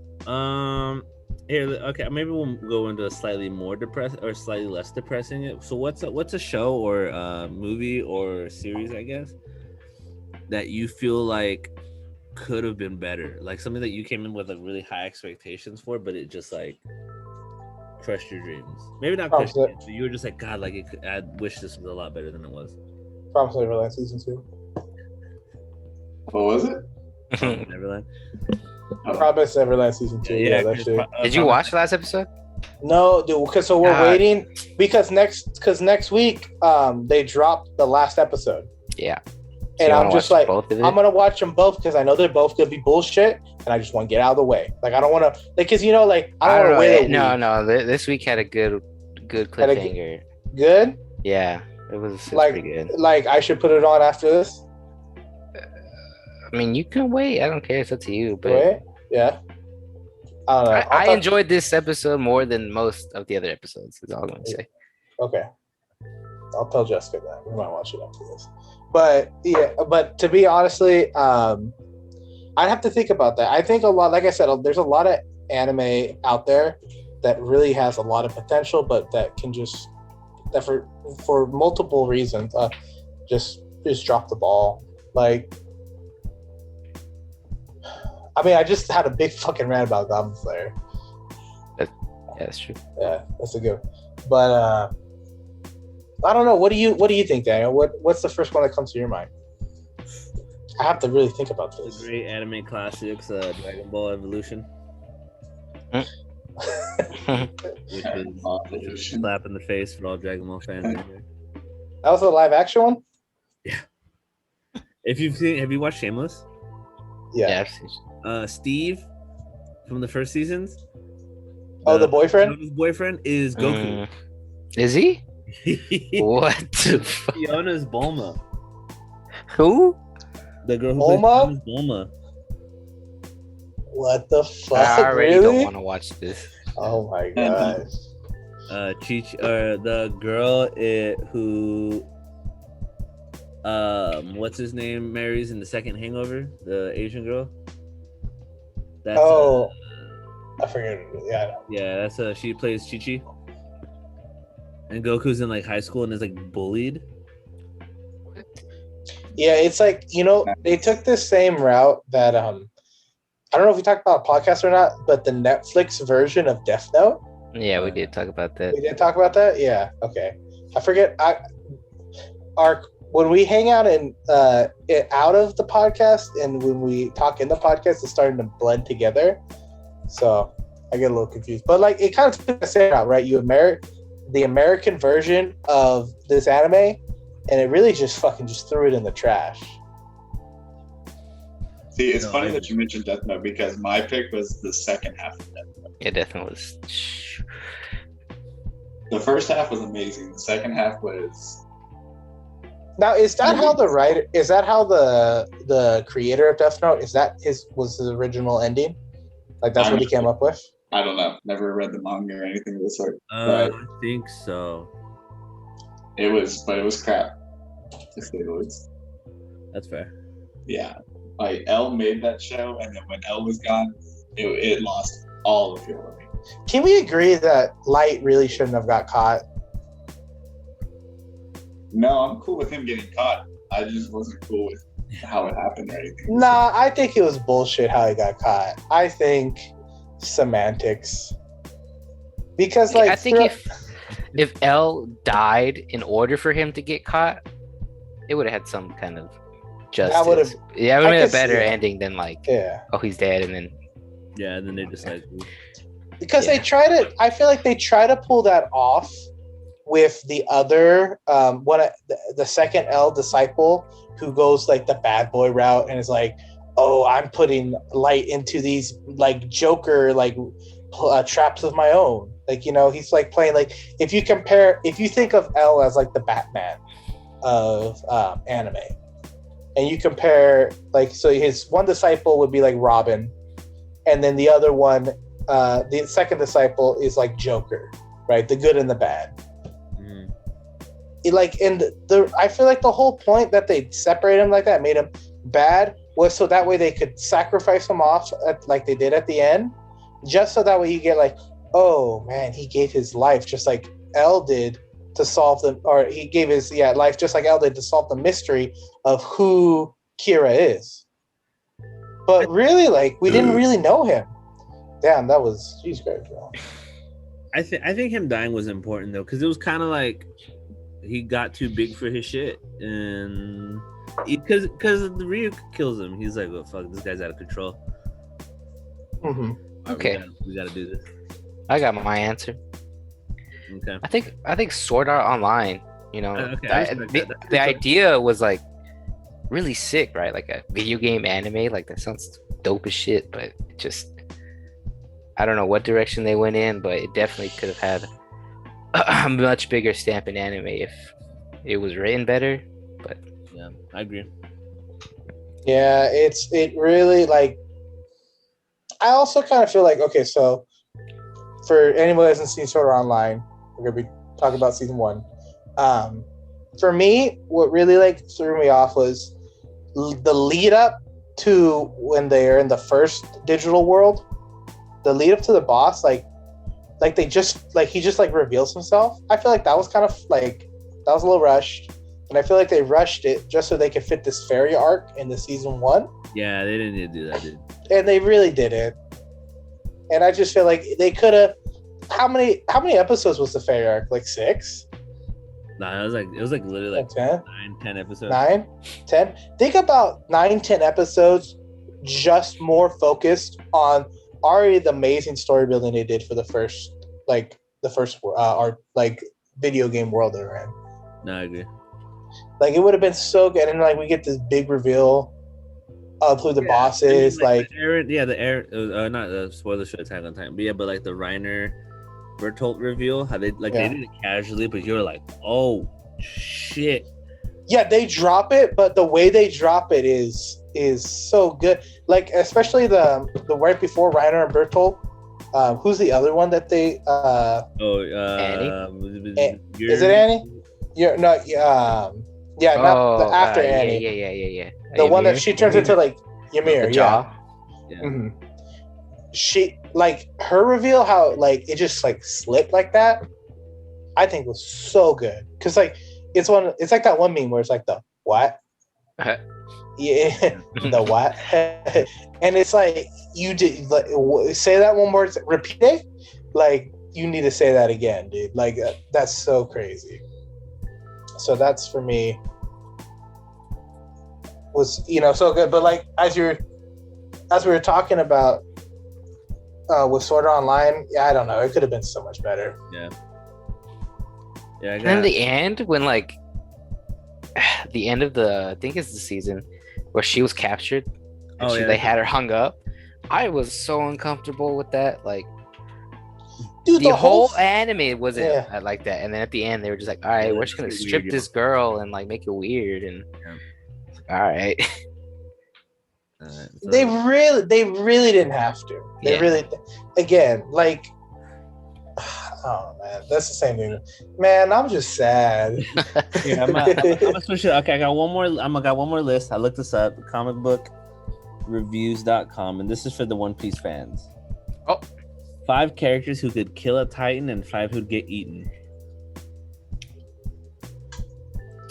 Here, okay, maybe we'll go into a slightly more depressed or slightly less depressing. So what's a show or movie or series, I guess, that you feel like could have been better, like something that you came in with like really high expectations for, but it just like crushed your dreams? Maybe not crushed your dreams, but you were just like, God, like I wish this was a lot better than it was. Probably Neverland season 2. What was it? Neverland. Promise Neverland season 2. Yeah, that shit. Did you watch the last episode? No, dude. Because so we're waiting because next week they dropped the last episode. Yeah. So and I'm just like, I'm gonna watch them both because I know they're both gonna be bullshit, and I just want to get out of the way. Like I don't want to, like, because like I don't want to wait. No. This week had a good cliffhanger. Good. Yeah, it was like pretty good. Like I should put it on after this. I mean, you can wait. I don't care. It's up to you. But wait. Yeah. I don't know. I enjoyed this episode more than most of the other episodes. Is all I'm gonna say. Okay. I'll tell Jessica that we might watch it after this. But yeah, but to be honestly, I'd have to think about that. I think a lot, like I said, there's a lot of anime out there that really has a lot of potential, but that can just for multiple reasons just drop the ball. Like, I mean, I just had a big fucking rant about Goblin Slayer. Yeah, that's true. Yeah, that's a good one. But I don't know. What do you think, Daniel? What's the first one that comes to your mind? I have to really think about this. The great anime classics, Dragon Ball Evolution. which was a slap in the face for all Dragon Ball fans in here. That was a live action one? Have you watched Shameless? Yeah. Steve from the first seasons. The boyfriend? His boyfriend is Goku. Is he? What the fuck? Fiona's Bulma. Who? The girl who Bulma? plays Bulma. What the fuck? I already really? don't want to watch this. Oh my gosh. The girl who what's his name marries in the second Hangover, the Asian girl. That's I forget. Yeah. That's she plays Chi-Chi. And Goku's in like high school and is like bullied. Yeah, it's like, they took the same route that I don't know if we talked about a podcast or not, but the Netflix version of Death Note. Yeah, we did talk about that. We did talk about that? Yeah. Okay. I forget. When we hang out out of the podcast and when we talk in the podcast, it's starting to blend together. So I get a little confused. But like, it kind of took the same route, right? The American version of this anime, and it really just threw it in the trash. See, it's funny that you mentioned Death Note because my pick was the second half of Death Note. Yeah, Death Note was. The first half was amazing. The second half was. Now, is that how the creator of Death Note, was his original ending? Like that's what he came up with? I don't know. Never read the manga or anything of the sort. I think so. It was crap. To say the least. That's fair. Yeah. Like L made that show, and then when L was gone, it lost all appeal to me. Can we agree that Light really shouldn't have got caught? No, I'm cool with him getting caught. I just wasn't cool with how it happened or anything. Nah, I think it was bullshit how he got caught. I think semantics. Because like I think if L died in order for him to get caught, it would have had some kind of justice. It would have been a better ending than like, oh, he's dead, and then and then they just like because they try to. I feel like they try to pull that off with the other the second L disciple who goes like the bad boy route and is like, oh, I'm putting Light into these like Joker like traps of my own. Like, he's like playing like if you think of L as like the Batman of anime, and you compare like, so his one disciple would be like Robin, and then the other one, the second disciple is like Joker, right? The good and the bad. I feel like the whole point that they separate him like that, made him bad, was so that way they could sacrifice him off like they did at the end, just so that way you get like, oh man, he gave his life just like L did to solve he gave his life just like L did to solve the mystery of who Kira is. But really, like, we didn't really know him. Damn, that was jeez Christ, bro. I think him dying was important though, because it was kind of like he got too big for his shit, and because the Ryu kills him, he's like, "Well, fuck, this guy's out of control." Mm-hmm. Okay, we gotta do this. I got my answer. Okay. I think Sword Art Online. Okay, the idea was like really sick, right? Like a video game anime. Like that sounds dope as shit, but it just I don't know what direction they went in, but it definitely could have had a much bigger stamp in anime if it was written better. But yeah, I agree. Yeah, it really like. I also kind of feel like, okay, so for anyone who hasn't seen Sword Art Online, we're gonna be talking about season 1. For me, what really like threw me off was the lead up to when they're in the first digital world. The lead up to the boss, like they just like he just like reveals himself. I feel like that was kind of like that was a little rushed, and I feel like they rushed it just so they could fit this fairy arc into season 1. Yeah, they didn't need to do that, dude. And they really didn't. And I just feel like they could have. How many episodes was the fairy arc? Like 6? Nah, it was like literally like 10? 9-10 episodes. 9, 10. Think about 9-10 episodes, just more focused on already the amazing story building they did for the first like the first or like video game world they're in. No, I agree. Like it would have been so good, and like we get this big reveal of who the boss is. Like not the spoiler for Attack on Titan, but yeah, but like the Reiner Bertolt reveal, how they they did it casually, but you were like, oh shit. Yeah, they drop it, but the way they drop it is so good. Like especially the right before Reiner and Bertolt. Who's the other one that they? Annie? Is it Annie? Yeah, no. Not after Annie. Yeah. The one that she turns into like Ymir. Yeah. Mm-hmm. She like her reveal, how like it just like slipped like that. I think was so good because like it's like that one meme where it's like the what? Yeah, the what? And it's like you did like, say that one more, repeat it. Like you need to say that again, dude. Like that's so crazy. So that's for me was so good. But like as we were talking about with Sword Art Online, I don't know, it could have been so much better. Yeah. And in the end, when like the end of I think it's the season where she was captured and they had her hung up, I was so uncomfortable with that. Like, dude, the whole anime wasn't like that, and then at the end they were just like, all right, we're just gonna strip this girl and like make it weird, and all right. They really didn't have to. They really, again, like, oh man, that's the same thing. Man, I'm just sad. Yeah, I'm gonna switch it. Okay, I got one more list. I looked this up, comicbookreviews.com, and this is for the One Piece fans. 5 characters who could kill a Titan and 5 who'd get eaten.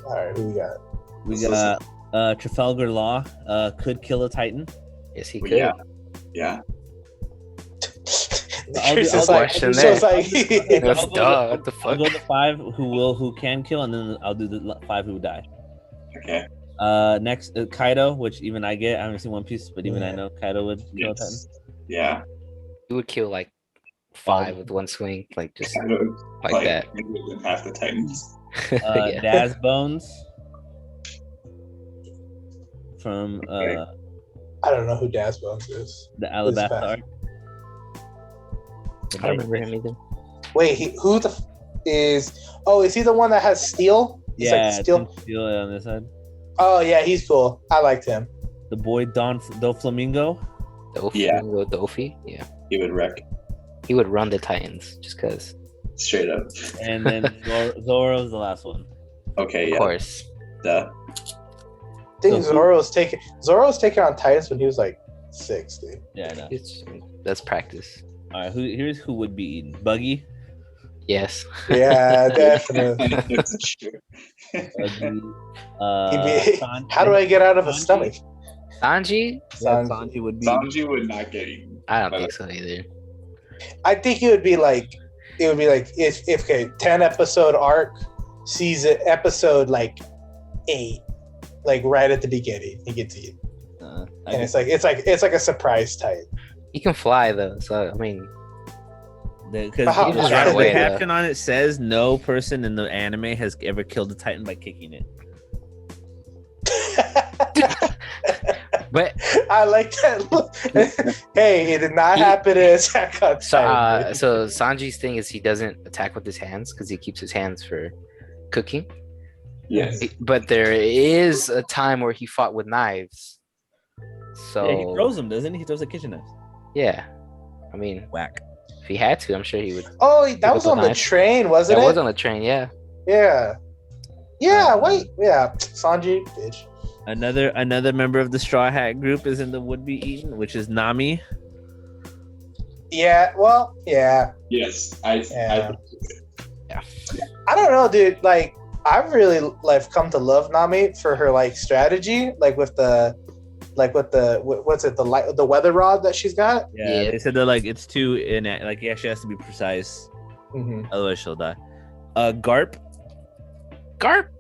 All right, who we got? We got Trafalgar Law could kill a Titan. Yes, he could. Yeah. What the fuck? I'll go the 5 who can kill, and then I'll do the 5 who die. Okay. Next, Kaido, which even I get. I haven't seen One Piece, but even I know Kaido would kill a Titan. Yeah. He would kill like 5 with one swing, like just like that. Half the Titans. Daz Bones from I don't know who Daz Bones is. The Alabasta arc. I don't remember him either. Wait, is he the one that has steel? He's yeah, like steel on this side. Oh yeah, he's cool. I liked him. The boy Doflamingo. Dofi. Yeah. He would wreck. He would run the Titans just because. Straight up. And then Zoro's the last one. Okay, of course. Duh. I think Zoro's taking on Titans when he was like 6, dude. Yeah, I know. That's practice. All right, here's who would be eaten. Buggy. Yes. Yeah, definitely. That's true. How do I get out of his stomach? Sanji? Sanji would be. Sanji would not get eaten. I don't think so either. I think it would be like if 10 episode arc, season episode like 8, like right at the beginning, he gets eaten. And it's like a surprise type. He can fly though, so I mean, because just run away, the caption on it says no person in the anime has ever killed a Titan by kicking it. But I like that. Hey, it did not happen in Attack on Titan. So Sanji's thing is he doesn't attack with his hands because he keeps his hands for cooking. Yes. But there is a time where he fought with knives. So yeah, he throws them, doesn't he? He throws the kitchen knives. Yeah, I mean, whack. If he had to, I'm sure he would. Oh, that was on the train, wasn't it? That was on the train, yeah. Yeah. Yeah. Wait. Yeah. Sanji, bitch. Another member of the Straw Hat group is in the would be eaten, which is Nami. Yeah. Well. Yeah. Yes. I don't know, dude. Like, I've really come to love Nami for her like strategy, with the weather rod that she's got. Yeah. They said that it's too she has to be precise, otherwise she'll die. Garp?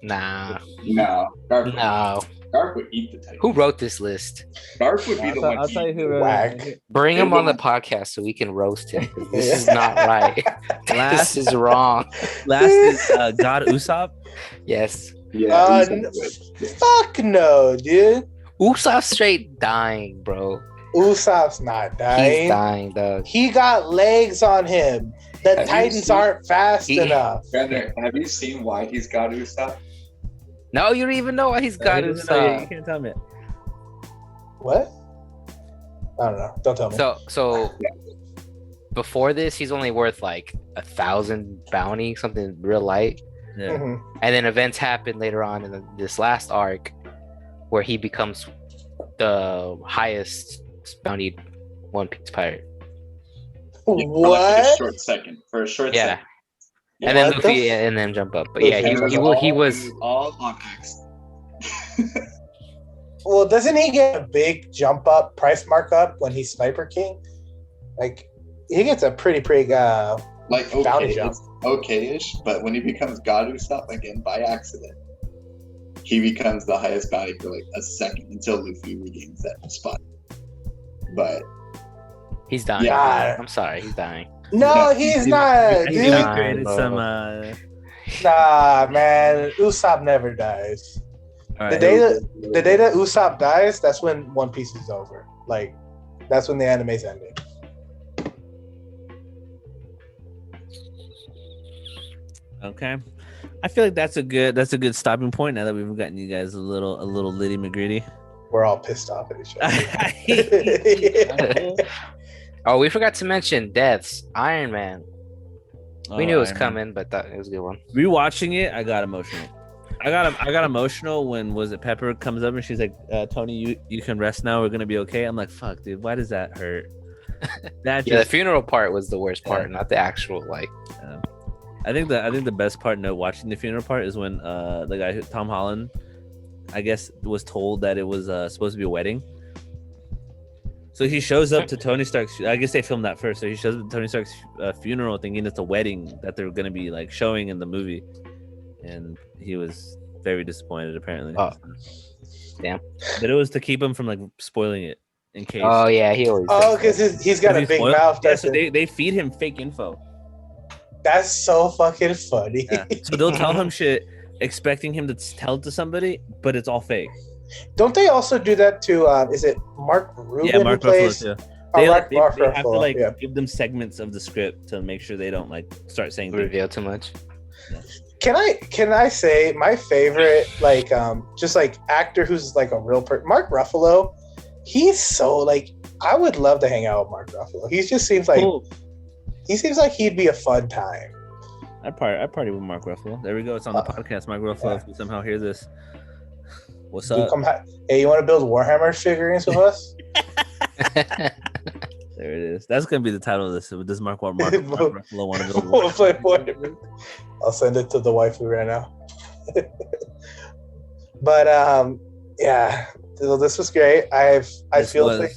Nah. No. No. Garp would eat the Titans. Who wrote this list? Garp would be the one. I'll tell you who wrote Whack. it. Bring him They're on the the podcast so we can roast him. 'Cause this is not right. Last, This is wrong. last is God Usopp. Yes. Yeah. Fuck no, dude. Usopp's straight dying, bro. Usopp's not dying. He's dying, dog. He got legs on him. The Have you Titans seen- aren't fast He- enough. Brandon, have you seen why he's got Usopp? No, you don't even know why he's got He doesn't know yet. You Usopp. can't tell me. What? I don't know. Don't tell me. So before this, he's only worth like 1,000 bounty, something real light. Yeah. Mhm. And then events happen later on in this last arc where he becomes the highest bounty One Piece pirate. For like a What? short second. For a short Yeah. second. And then What the Luffy and then jump up. But yeah, Luffy he was all on X. Well, doesn't he get a big jump up price markup when he's Sniper King? Like, he gets a pretty Like bounty okay, jump. it's okay-ish, but when he becomes God Usopp again by accident, he becomes the highest bounty for like a second until Luffy regains that spot. But he's dying. Yeah. I'm sorry, he's dying. No, he's not, He dude. created bro. some. Nah, man. Usopp never dies. All The right. day that Usopp dies, that's when One Piece is over. Like, that's when the anime's ending. Okay. I feel like that's a good stopping point now that we've gotten you guys a little litty McGritty. We're all pissed off at each I other. Oh, we forgot to mention deaths. Iron Man. We knew it was Iron Man. coming, but that it was a good one. Rewatching it, I got emotional. I got emotional when was it Pepper comes up and she's like, Tony, you can rest now. We're gonna be okay. I'm like, fuck, dude. Why does that hurt? That Yeah, the just, funeral part was the worst part, Yeah. not the actual like. I think the best part, watching the funeral part is when the guy Tom Holland, I guess, was told that it was supposed to be a wedding. So he shows up to Tony Stark's. I guess they filmed that first. So he shows up to Tony Stark's funeral, thinking it's a wedding that they're gonna be like showing in the movie, and he was very disappointed apparently. Oh. Damn. But it was to keep him from like spoiling it in case. Oh yeah, he always. Oh, does that. because he's got a He's big spoiled? mouth. Yeah, That's so they feed him fake info. That's so fucking funny. Yeah. So they'll tell him shit, expecting him to tell it to somebody, but it's all fake. Don't they also do that to? Is it Mark Rubin Yeah, Mark who plays? Ruffalo too. Oh, They, Mark they have to Ruffalo, like yeah. give them segments of the script to make sure they don't like start saying things. Reveal too much. Can I say my favorite just like actor who's like a real person? Mark Ruffalo. He's so like I would love to hang out with Mark Ruffalo. He just seems like Cool. he seems like he'd be a fun time. I party with Mark Ruffalo. There we go. It's on the podcast. Mark Ruffalo. Yeah. If you somehow hear this, what's Dude, up? hey, you want to build Warhammer figurines with us? There it is. That's gonna be the title of this. Does Mark Ruffalo want to build? We'll play Warhammer. I'll send it to the waifu right now. But yeah, so this was great. I This feel was- like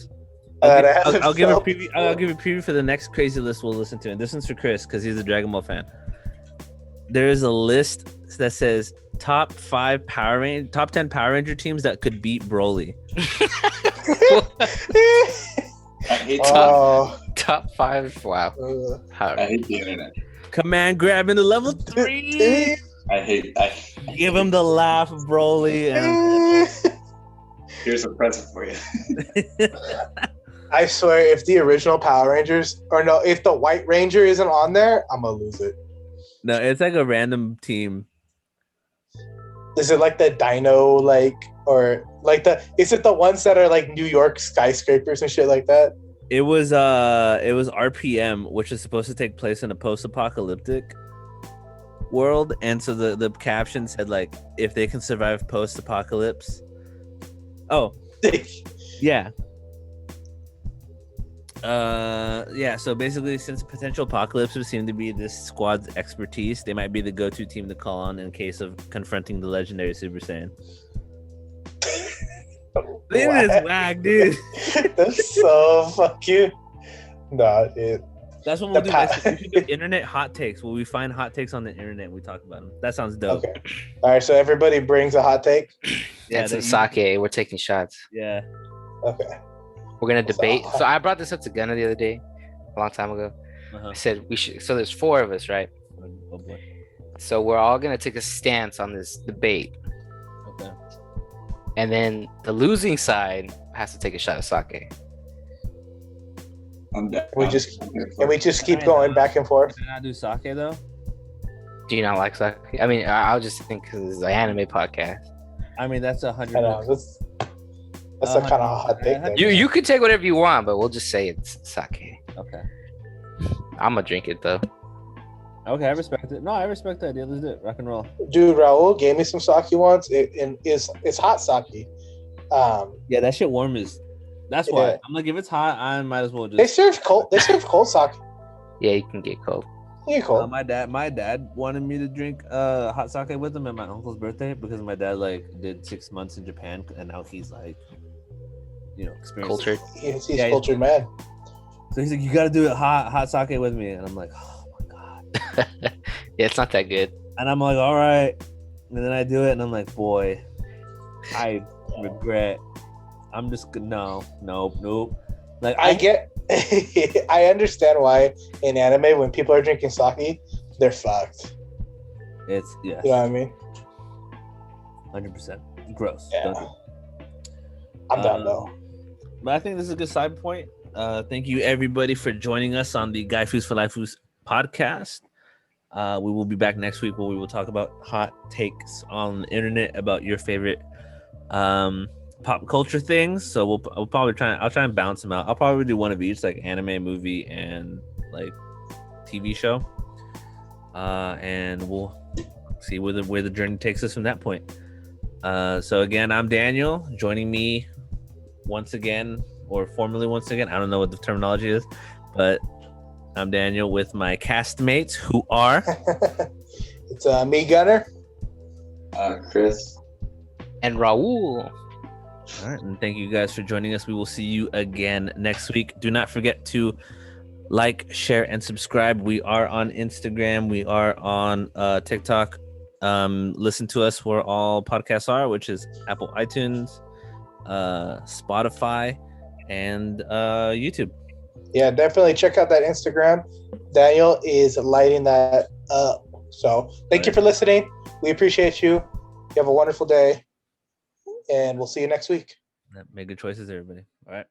I'll give a preview. I'll give a preview for the next crazy list we'll listen to, and this one's for Chris because he's a Dragon Ball fan. There is a list that says top 10 Power Ranger teams that could beat Broly. I hate Top 5. Wow. How- I hate the internet. Command grabbing the level 3. I Give him the laugh of Broly. And here's a present for you. I swear, if the original Power Rangers, or no, if the White Ranger isn't on there, I'm gonna lose it. no, it's like a random team. Is it like the Dino, or like is it the ones that are like New York skyscrapers and shit like that? It was RPM, which is supposed to take place in a post-apocalyptic world, and so the caption said like if they can survive post-apocalypse. Oh, yeah. Yeah, so basically, since potential apocalypse would seem to be this squad's expertise, they might be the go-to team to call on in case of confronting the legendary Super Saiyan. The internet is whack, dude. That's so fuck you. Nah, That's what The we'll do next week. We should do internet hot takes. Where we find hot takes on the internet and we talk about them. That sounds dope. Okay. All right. So everybody brings a hot take. Yeah, And some sake. We're taking shots. Yeah. Okay. We're gonna debate. So I brought this up to Gunna the other day, a long time ago. I said we should. So there's 4 of us, right? Oh boy. So we're all gonna take a stance on this debate, Okay. and then the losing side has to take a shot of sake. We just keep going back and forth. Can I do sake though? Do you not like sake? I mean, I'll just think because it's an anime podcast. I mean, that's 100. I know, that's a kind of hot take. Thing. You could take whatever you want, but we'll just say it's sake. Okay. I'm gonna drink it though. Okay, I respect it. No, I respect the idea. Let's do it. Rock and roll. Dude, Raul gave me some sake once. It's hot sake. Yeah, that shit warm is. That's why Yeah. I'm like, if it's hot, I might as well just. They serve cold. They serve cold sake. Yeah, you can get cold. Yeah, cold. My dad wanted me to drink hot sake with him at my uncle's birthday because my dad like did 6 months in Japan and now he's like, experienced. Cultured. He's cultured man. So he's like, you got to do it hot sake with me, and I'm like, oh my god. Yeah, it's not that good. And I'm like, all right, and then I do it, and I'm like, boy, I regret. I'm just nope. Like I understand why in anime when people are drinking sake, they're fucked. It's You know what I mean? 100% gross. Yeah. Don't do it. I'm down though. But I think this is a good side point. Thank you everybody for joining us on the Gaifus for Laifus podcast. We will be back next week where we will talk about hot takes on the internet about your favorite pop culture things. So I'll probably I'll try and bounce them out. I'll probably do one of each, like anime, movie, and like TV show. And we'll see where the journey takes us from that point. So again, I'm Daniel. Joining me once again, or formerly once again, I don't know what the terminology is, but I'm Daniel with my castmates who are It's me, Gunner. Chris. And Raul. all right, and thank you guys for joining us. We will see you again next week. Do not forget to like, share, and subscribe. We are on Instagram. We are on TikTok. Listen to us where all podcasts are, which is Apple iTunes, Spotify, and YouTube. Yeah, definitely check out that Instagram. Daniel is lighting that up. So thank you for listening. We appreciate you. You have a wonderful day. And we'll see you next week. Make good choices, everybody. All right.